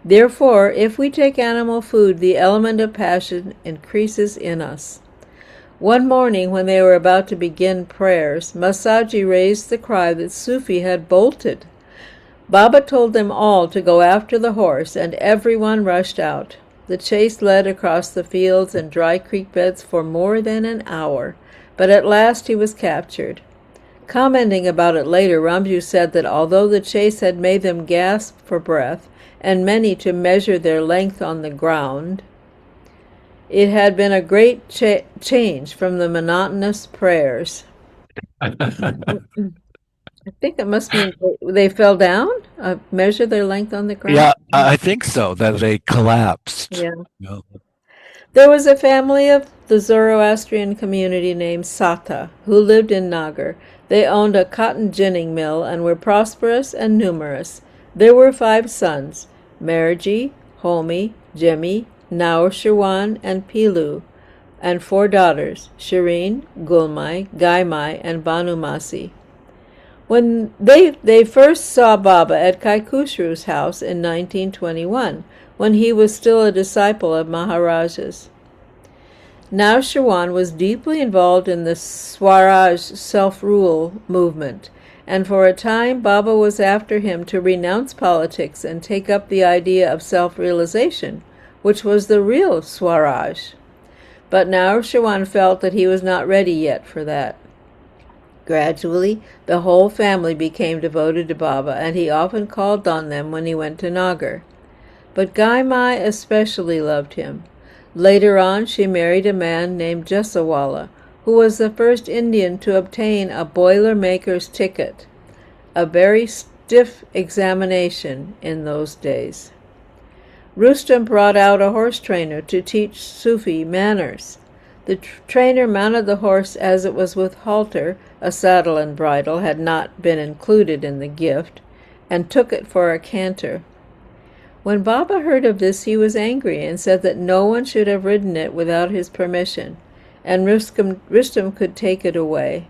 Therefore, if we take animal food, the element of passion increases in us. One morning, when they were about to begin prayers, Masaji raised the cry that Sufi had bolted. Baba told them all to go after the horse, and everyone rushed out. The chase led across the fields and dry creek beds for more than an hour, but at last he was captured. Commenting about it later, Ramju said that although the chase had made them gasp for breath, and many to measure their length on the ground, it had been a great change from the monotonous prayers. I think it must mean they fell down, measure their length on the ground. Yeah, I think so, that they collapsed. Yeah. No. There was a family of the Zoroastrian community named Sata, who lived in Nagar. They owned a cotton ginning mill and were prosperous and numerous. There were 5 sons, Marji, Homi, Jimmy, Naur Shirwan, and Pilu, and 4 daughters, Shireen, Gulmai, Gaimai, and Banumasi. When they first saw Baba at Kaikhushru's house in 1921, when he was still a disciple of Maharaja's. Now Shirwan was deeply involved in the Swaraj self-rule movement, and for a time Baba was after him to renounce politics and take up the idea of self-realization, which was the real Swaraj. But now Shirwan felt that he was not ready yet for that. Gradually, the whole family became devoted to Baba, and he often called on them when he went to Nagar. But Gaimai especially loved him. Later on, she married a man named Jesawala, who was the first Indian to obtain a boiler-maker's ticket. a very stiff examination in those days. Rustem brought out a horse trainer to teach Sufi manners. The trainer mounted the horse as it was with halter, a saddle and bridle had not been included in the gift, and took it for a canter. When Baba heard of this, he was angry and said that no one should have ridden it without his permission, and Rustem could take it away.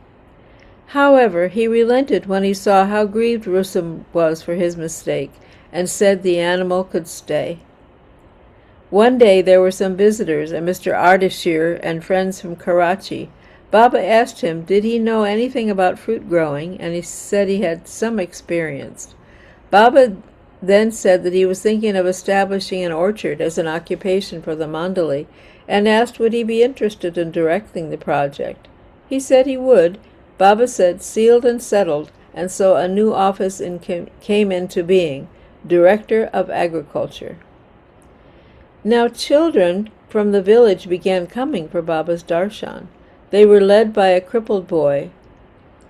However, he relented when he saw how grieved Rustem was for his mistake, and said the animal could stay. One day there were some visitors, and Mr. Ardashir and friends from Karachi. Baba asked him, did he know anything about fruit growing, and he said he had some experience. Baba then said that he was thinking of establishing an orchard as an occupation for the Mandali, and asked would he be interested in directing the project. He said he would. Baba said sealed and settled, and so a new office came into being, Director of Agriculture. Now children from the village began coming for Baba's darshan. They were led by a crippled boy.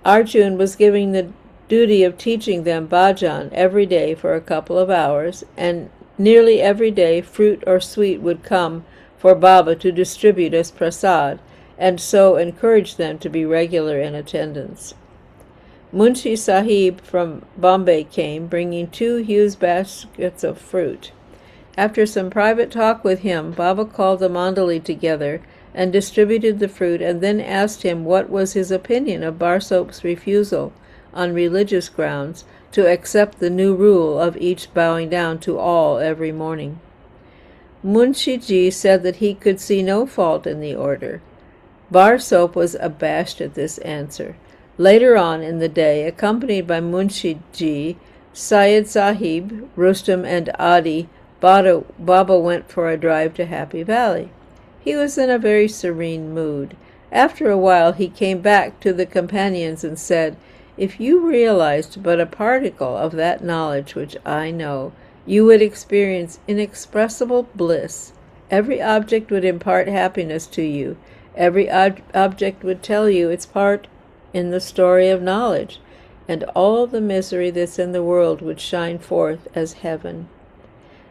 Arjun was given the duty of teaching them bhajan every day for a couple of hours, and nearly every day fruit or sweet would come for Baba to distribute as prasad, and so encourage them to be regular in attendance. Munshi Sahib from Bombay came, bringing 2 huge baskets of fruit. After some private talk with him, Baba called the Mandali together and distributed the fruit, and then asked him what was his opinion of Barsop's refusal, on religious grounds, to accept the new rule of each bowing down to all every morning. Munshi Ji said that he could see no fault in the order. Barsop was abashed at this answer. Later on in the day, accompanied by Munshi Ji, Syed Sahib, Rustem, and Adi, Baba went for a drive to Happy Valley. He was in a very serene mood. After a while he came back to the companions and said, if you realized but a particle of that knowledge which I know, you would experience inexpressible bliss. Every object would impart happiness to you. Every object would tell you its part in the story of knowledge, and all the misery that's in the world would shine forth as heaven.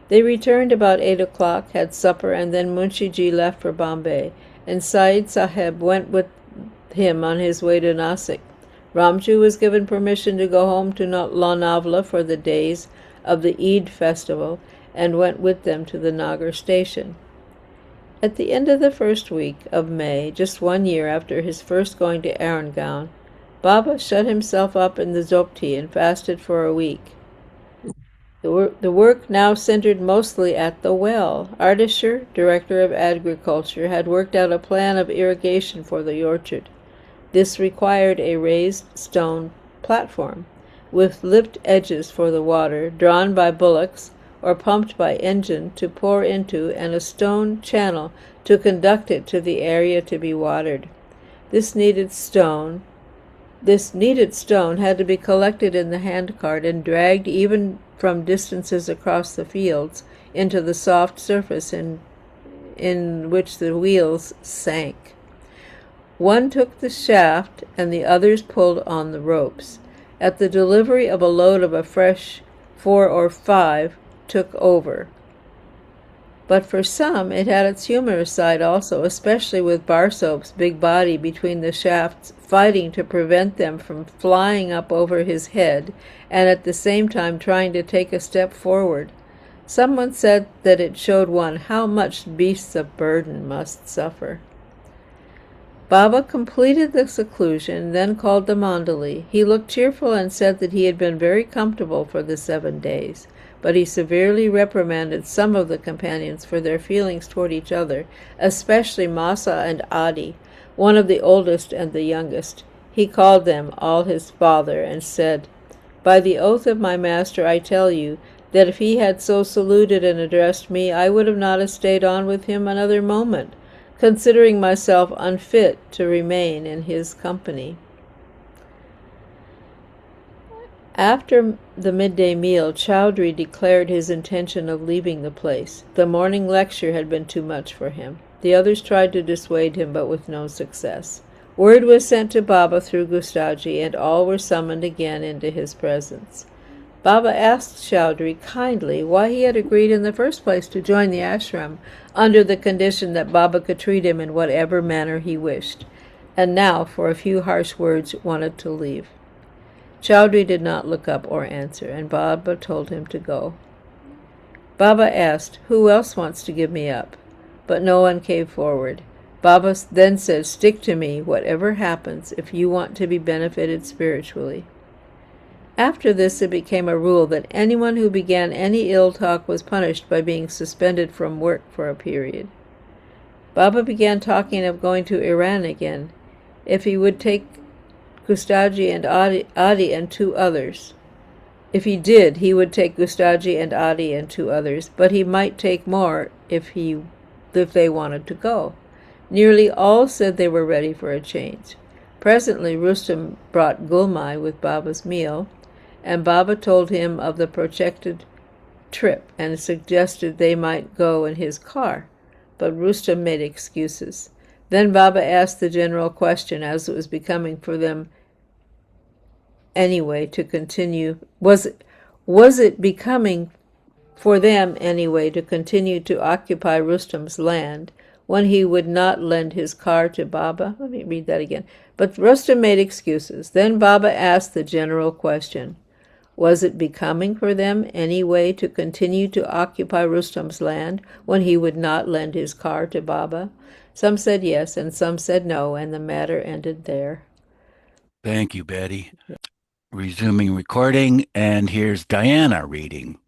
They returned about 8 o'clock, had supper, and then Munshi Ji left for Bombay, and Syed Sahib went with him on his way to Nasik. Ramju was given permission to go home to Lonavala for the days of the Eid festival, and went with them to the Nagar station. At the end of the first week of May, just 1 year after his first going to Arangaon, Baba shut himself up in the Zopti and fasted for a week. The work now centered mostly at the well. Ardashir, Director of Agriculture, had worked out a plan of irrigation for the orchard. This required a raised stone platform, with lipped edges for the water, drawn by bullocks or pumped by engine to pour into, and a stone channel to conduct it to the area to be watered. This needed stone had to be collected in the handcart and dragged even from distances across the fields into the soft surface in which the wheels sank. One took the shaft and the others pulled on the ropes. At the delivery of a load of a fresh 4 or 5 took over. But for some it had its humorous side also, especially with Barsop's big body between the shafts, fighting to prevent them from flying up over his head, and at the same time trying to take a step forward. Someone said that it showed one how much beasts of burden must suffer. Baba completed the seclusion, then called the Mandali. He looked cheerful and said that he had been very comfortable for the 7 days, but he severely reprimanded some of the companions for their feelings toward each other, especially Masa and Adi, one of the oldest and the youngest. He called them all his father, and said, "By the oath of my master I tell you that if he had so saluted and addressed me, I would have not have stayed on with him another moment, considering myself unfit to remain in his company." After the midday meal, Chowdhury declared his intention of leaving the place. The morning lecture had been too much for him. The others tried to dissuade him, but with no success. Word was sent to Baba through Gustaji, and all were summoned again into his presence. Baba asked Chaudhry kindly why he had agreed in the first place to join the ashram under the condition that Baba could treat him in whatever manner he wished, and now, for a few harsh words, wanted to leave. Chaudhry did not look up or answer, and Baba told him to go. Baba asked, "Who else wants to give me up?" But no one came forward. Baba then said, "Stick to me, whatever happens, if you want to be benefited spiritually." After this, it became a rule that anyone who began any ill talk was punished by being suspended from work for a period. Baba began talking of going to Iran again, if he would take Gustaji and Adi and two others. If he did, he would take Gustaji and Adi and two others, but he might take more if they wanted to go. Nearly all said they were ready for a change. Presently Rustam brought gulmai with Baba's meal, and Baba told him of the projected trip and suggested they might go in his car, but Rustam made excuses. Then Baba asked the general question, as it was becoming for them anyway to continue, was it becoming for them anyway to continue to occupy Rustam's land when he would not lend his car to Baba? Let me read that again. But Rustam made excuses. Then Baba asked the general question, was it becoming for them anyway to continue to occupy Rustam's land when he would not lend his car to Baba? Some said yes, and some said no, and the matter ended there. Thank you, Betty. Resuming recording, and here's Diana reading.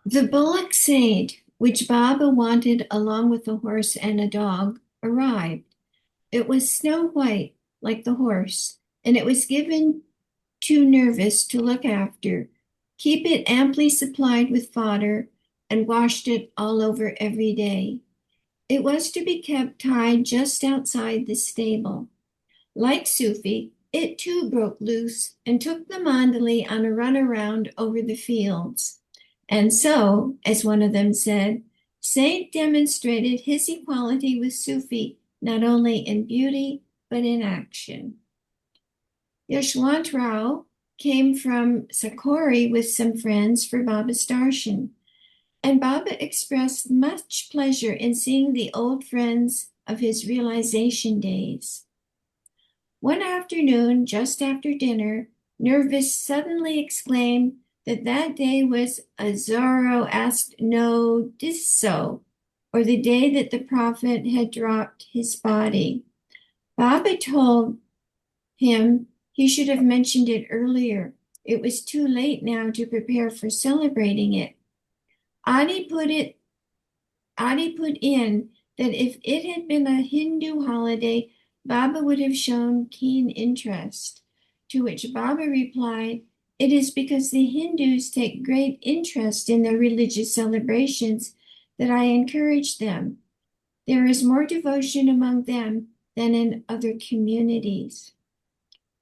The bullock Saint, which Baba wanted along with a horse and a dog, arrived. It was snow white, like the horse, and it was given to Nervous to look after, keep it amply supplied with fodder, and washed it all over every day. It was to be kept tied just outside the stable. Like Sufi, it too broke loose and took the mandali on a run around over the fields. And so, as one of them said, Saint demonstrated his equality with Sufi, not only in beauty, but in action. Yashwant Rao came from Sakori with some friends for Baba's darshan, and Baba expressed much pleasure in seeing the old friends of his realization days. One afternoon, just after dinner, Nervous suddenly exclaimed that day was a Zoroastriano, or the day that the prophet had dropped his body. Baba told him he should have mentioned it earlier. It was too late now to prepare for celebrating it. Adi put in that if it had been a Hindu holiday, Baba would have shown keen interest, to which Baba replied, "It is because the Hindus take great interest in their religious celebrations that I encourage them. There is more devotion among them than in other communities."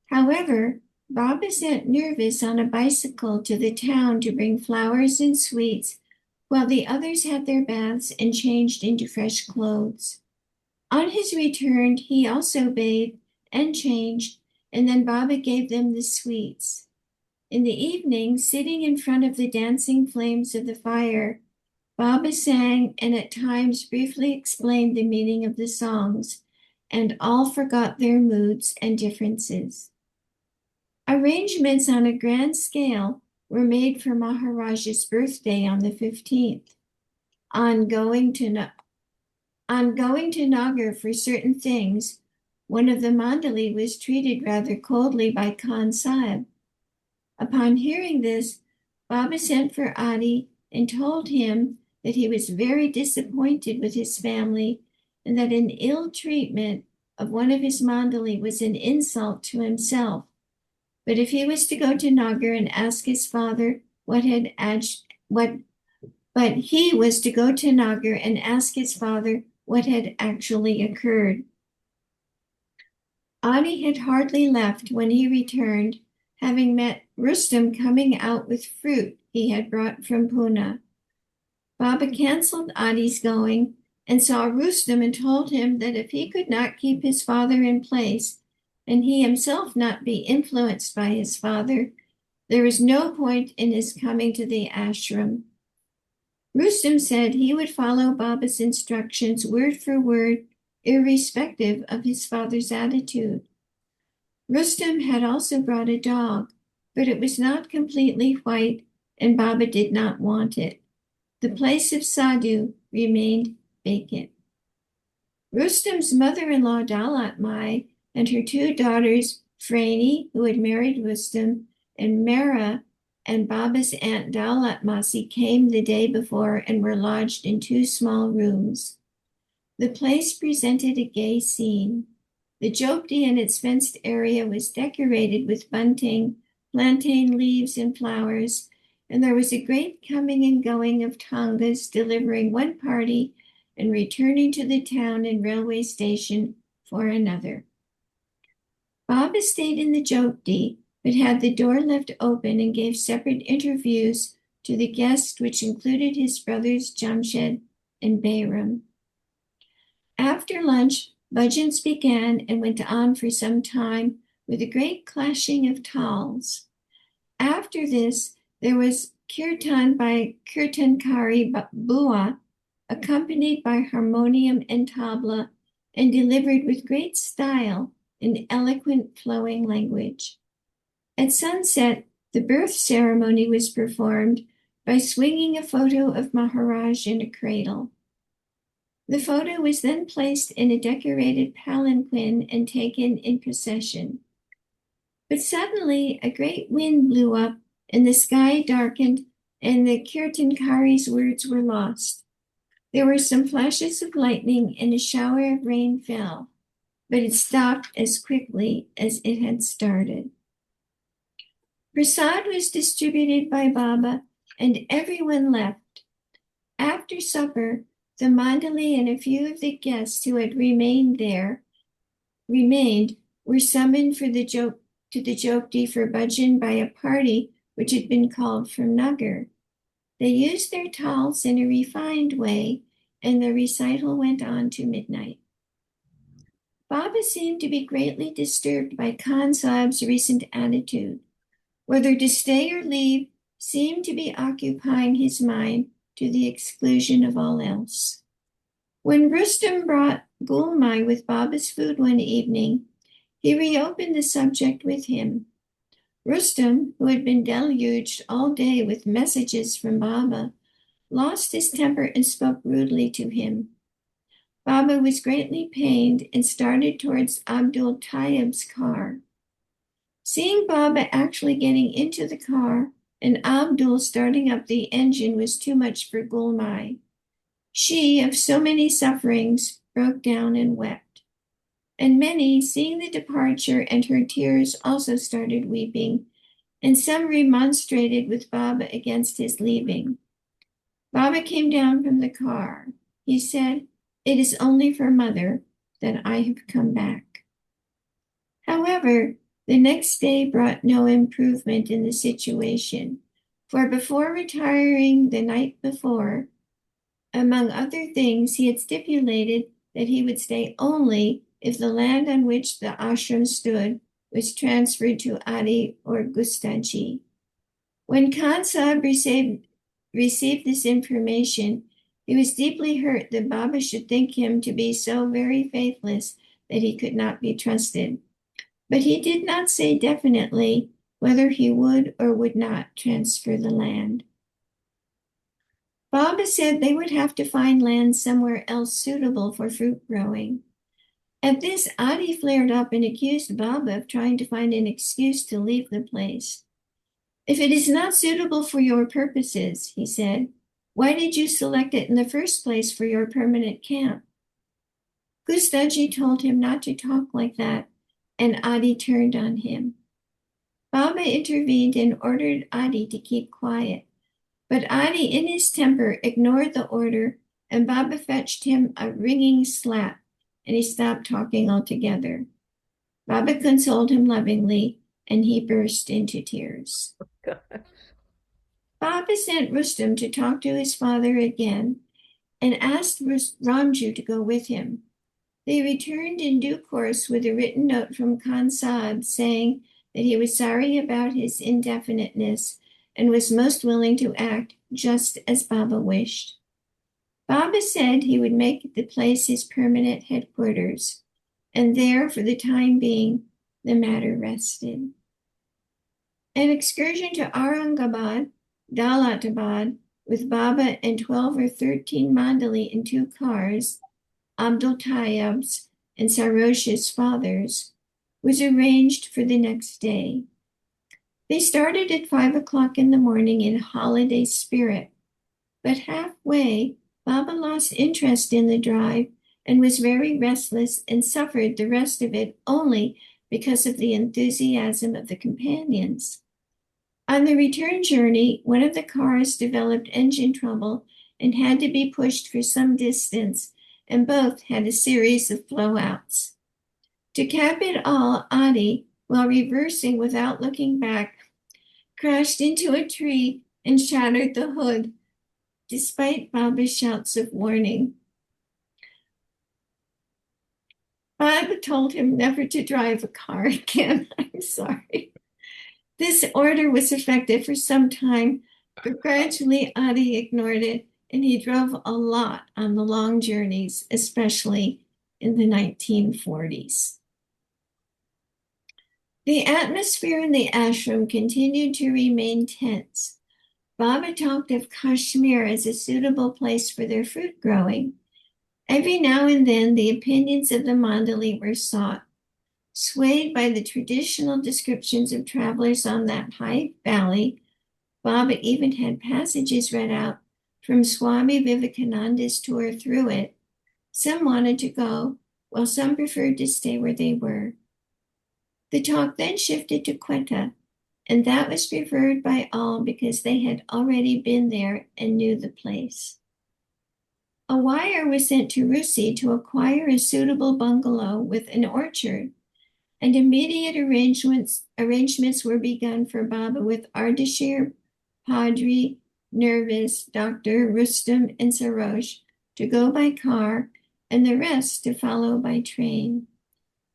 However, Baba sent Nervous on a bicycle to the town to bring flowers and sweets, while the others had their baths and changed into fresh clothes. On his return, he also bathed and changed, and then Baba gave them the sweets. In the evening, sitting in front of the dancing flames of the fire, Baba sang and at times briefly explained the meaning of the songs, and all forgot their moods and differences. Arrangements on a grand scale were made for Maharaja's birthday on the 15th. On going to Nagar for certain things, one of the mandali was treated rather coldly by Khan Sahib. Upon hearing this, Baba sent for Adi and told him that he was very disappointed with his family and that an ill treatment of one of his mandali was an insult to himself. But if he was to go to Nagar and ask his father what had actually occurred. Adi had hardly left when he returned, having met Rustam coming out with fruit he had brought from Pune. Baba canceled Adi's going and saw Rustem and told him that if he could not keep his father in place and he himself not be influenced by his father, there was no point in his coming to the ashram. Rustem said he would follow Baba's instructions word for word, irrespective of his father's attitude. Rustem had also brought a dog, but it was not completely white, and Baba did not want it. The place of Sadhu remained vacant. Rustem's mother-in-law Dalat Mai and her two daughters, Franey, who had married Rustem, and Mera, and Baba's aunt Daulat Masi came the day before and were lodged in two small rooms. The place presented a gay scene. The Jogdi and its fenced area was decorated with bunting, plantain leaves, and flowers, and there was a great coming and going of tongas delivering one party and returning to the town and railway station for another. Baba stayed in the Jogdi, but had the door left open and gave separate interviews to the guests, which included his brothers Jamshed and Bayram. After lunch, bhajans began and went on for some time with a great clashing of tals. After this, there was kirtan by Kirtankari Bua, accompanied by harmonium and tabla, and delivered with great style in eloquent flowing language. At sunset, the birth ceremony was performed by swinging a photo of Maharaj in a cradle. The photo was then placed in a decorated palanquin and taken in procession. But suddenly a great wind blew up and the sky darkened and the Kirtankari's words were lost. There were some flashes of lightning and a shower of rain fell, but it stopped as quickly as it had started. Prasad was distributed by Baba and everyone left. After supper, the Mandali and a few of the guests who had remained were summoned to the Jogdi for bhajan by a party which had been called from Nagar. They used their tals in a refined way, and the recital went on to midnight. Baba seemed to be greatly disturbed by Khan Sahib's recent attitude. Whether to stay or leave seemed to be occupying his mind to the exclusion of all else. When Rustem brought Gulmai with Baba's food one evening, he reopened the subject with him. Rustem, who had been deluged all day with messages from Baba, lost his temper and spoke rudely to him. Baba was greatly pained and started towards Abdul Tayyib's car. Seeing Baba actually getting into the car and Abdul starting up the engine was too much for Gulmai. She, of so many sufferings, broke down and wept. And many, seeing the departure and her tears, also started weeping, and some remonstrated with Baba against his leaving. Baba came down from the car. He said, "It is only for Mother that I have come back." However, the next day brought no improvement in the situation, for before retiring the night before, among other things, he had stipulated that he would stay only if the land on which the ashram stood was transferred to Adi or Gustaji. When Khan Sahib received this information, he was deeply hurt that Baba should think him to be so very faithless that he could not be trusted. But he did not say definitely whether he would or would not transfer the land. Baba said they would have to find land somewhere else suitable for fruit growing. At this, Adi flared up and accused Baba of trying to find an excuse to leave the place. "If it is not suitable for your purposes," he said, "why did you select it in the first place for your permanent camp?" Gustaji told him not to talk like that, and Adi turned on him. Baba intervened and ordered Adi to keep quiet. But Adi, in his temper, ignored the order, and Baba fetched him a ringing slap, and he stopped talking altogether. Baba consoled him lovingly, and he burst into tears. Baba sent Rustam to talk to his father again and asked Ramju to go with him. They returned in due course with a written note from Khan Sahib saying that he was sorry about his indefiniteness and was most willing to act just as Baba wished. Baba said he would make the place his permanent headquarters, and there, for the time being, the matter rested. An excursion to Aurangabad, Dalatabad, with Baba and 12 or 13 Mandali in 2 cars, Abdul Tayyab's and Saroj's fathers, was arranged for the next day. They started at 5 o'clock in the morning in holiday spirit, but halfway, Baba lost interest in the drive and was very restless and suffered the rest of it only because of the enthusiasm of the companions. On the return journey, one of the cars developed engine trouble and had to be pushed for some distance, and both had a series of blowouts. To cap it all, Adi, while reversing without looking back, crashed into a tree and shattered the hood, despite Baba's shouts of warning. Baba told him never to drive a car again. I'm sorry. This order was effective for some time, but gradually Adi ignored it, and he drove a lot on the long journeys, especially in the 1940s. The atmosphere in the ashram continued to remain tense. Baba talked of Kashmir as a suitable place for their fruit growing. Every now and then, the opinions of the Mandali were sought. Swayed by the traditional descriptions of travelers on that high valley, Baba even had passages read out from Swami Vivekananda's tour through it. Some wanted to go, while some preferred to stay where they were. The talk then shifted to Quetta, and that was preferred by all because they had already been there and knew the place. A wire was sent to Rusi to acquire a suitable bungalow with an orchard, and immediate arrangements were begun for Baba with Ardashir, Padri, Nervis, Dr. Rustam, and Saroj to go by car, and the rest to follow by train.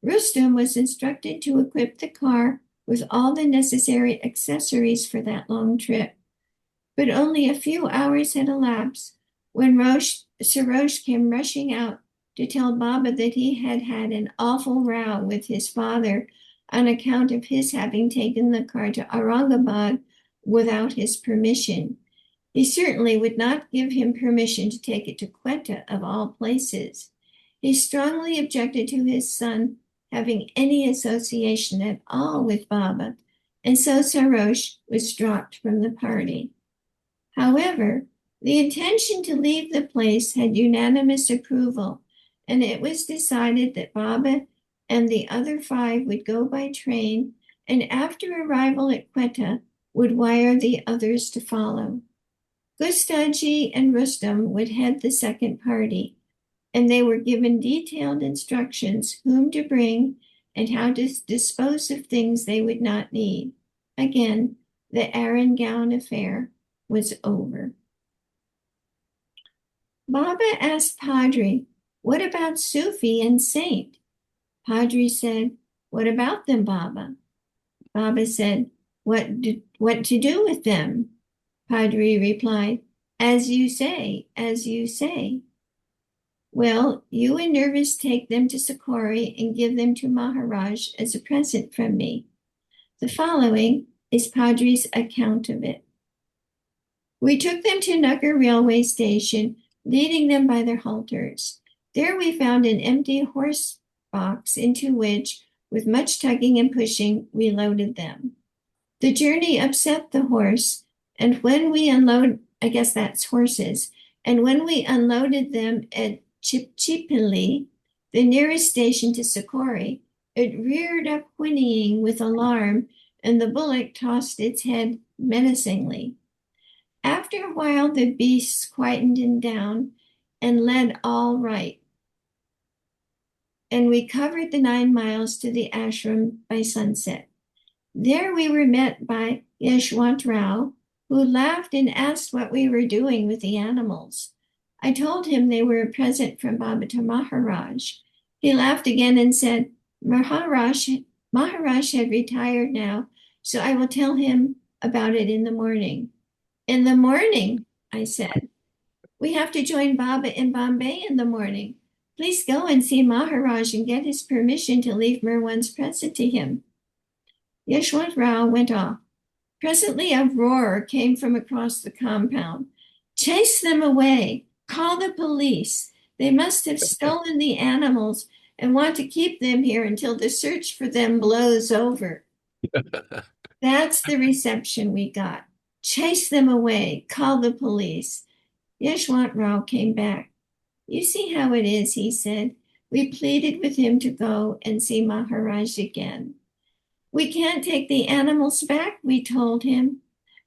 Rustam was instructed to equip the car with all the necessary accessories for that long trip, but only a few hours had elapsed when Saroj came rushing out to tell Baba that he had had an awful row with his father on account of his having taken the car to Aurangabad without his permission. He certainly would not give him permission to take it to Quetta, of all places. He strongly objected to his son having any association at all with Baba, and so Saroj was dropped from the party. However, the intention to leave the place had unanimous approval, and it was decided that Baba and the other 5 would go by train, and after arrival at Quetta, would wire the others to follow. Gustaji and Rustam would head the second party, and they were given detailed instructions whom to bring and how to dispose of things they would not need. Again, the Arangown affair was over. Baba asked Padri, "What about Sufi and Saint?" Padri said, "What about them, Baba?" Baba said, what to do with them?" Padri replied, "As you say, as you say." "Well, you and Nervis take them to Sakori and give them to Maharaj as a present from me." The following is Padri's account of it. "We took them to Nagar railway station, leading them by their halters. There we found an empty horse box into which, with much tugging and pushing, we loaded them. The journey upset the horse, and when we I guess that's horses, and when we unloaded them at Chipchipili, the nearest station to Sakori, it reared up whinnying with alarm, and the bullock tossed its head menacingly. After a while, the beasts quietened down and led all right, and we covered the 9 miles to the ashram by sunset. There we were met by Yeshwant Rao, who laughed and asked what we were doing with the animals. I told him they were a present from Baba to Maharaj. He laughed again and said, Maharaj had retired now, so I will tell him about it in the morning. In the morning, I said. We have to join Baba in Bombay in the morning. Please go and see Maharaj and get his permission to leave Merwan's present to him. Yashwant Rao went off. Presently a roar came from across the compound. Chase them away. Call the police. They must have stolen the animals and want to keep them here until the search for them blows over. That's the reception we got. Chase them away. Call the police. Yashwant Rao came back. You see how it is, he said. We pleaded with him to go and see Maharaj again. We can't take the animals back, we told him.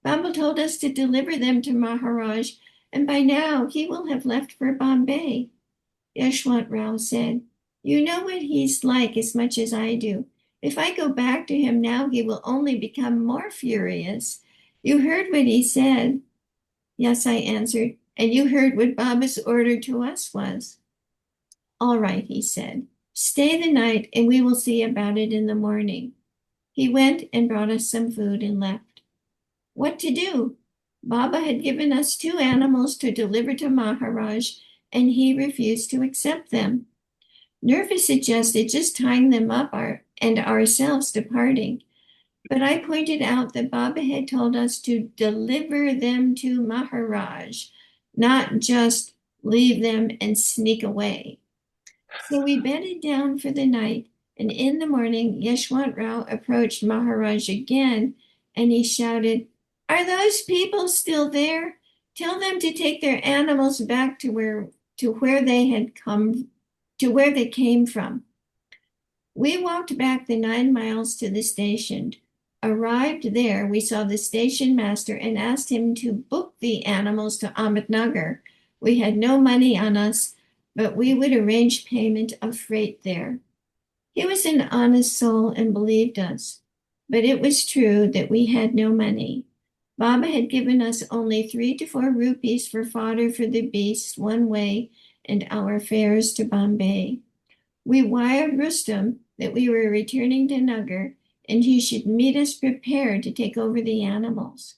Baba told us to deliver them to Maharaj, and by now he will have left for Bombay. Yashwant Rao said, You know what he's like as much as I do. If I go back to him now, he will only become more furious. You heard what he said. Yes, I answered, and you heard what Baba's order to us was. All right, he said. Stay the night, and we will see about it in the morning. He went and brought us some food and left. What to do? Baba had given us 2 animals to deliver to Maharaj, and he refused to accept them. Nerva suggested just tying them up and ourselves departing. But I pointed out that Baba had told us to deliver them to Maharaj, not just leave them and sneak away. So we bedded down for the night, and in the morning Yashwant Rao approached Maharaj again, and he shouted, Are those people still there? Tell them to take their animals back to where they came from. We walked back the 9 miles to the station. Arrived there, we saw the station master and asked him to book the animals to Ahmednagar. We had no money on us, but we would arrange payment of freight there. He was an honest soul and believed us, but it was true that we had no money. Baba had given us only 3 to 4 rupees for fodder for the beasts one way and our fares to Bombay. We wired Rustam that we were returning to Nagar and he should meet us prepared to take over the animals.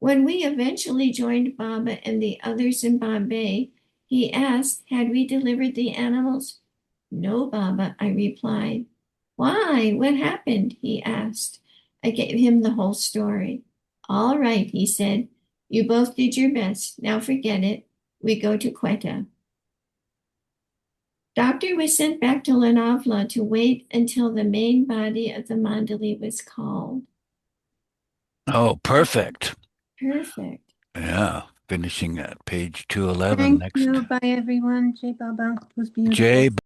When we eventually joined Baba and the others in Bombay, he asked, had we delivered the animals? No, Baba, I replied. Why? What happened? He asked. I gave him the whole story. All right, he said. You both did your best. Now forget it. We go to Quetta. Doctor was sent back to Lonavala to wait until the main body of the Mandali was called. Oh, perfect. Perfect. Yeah, finishing at page 211 Thank next. you. Bye, everyone. Jai Baba. It was beautiful. Jay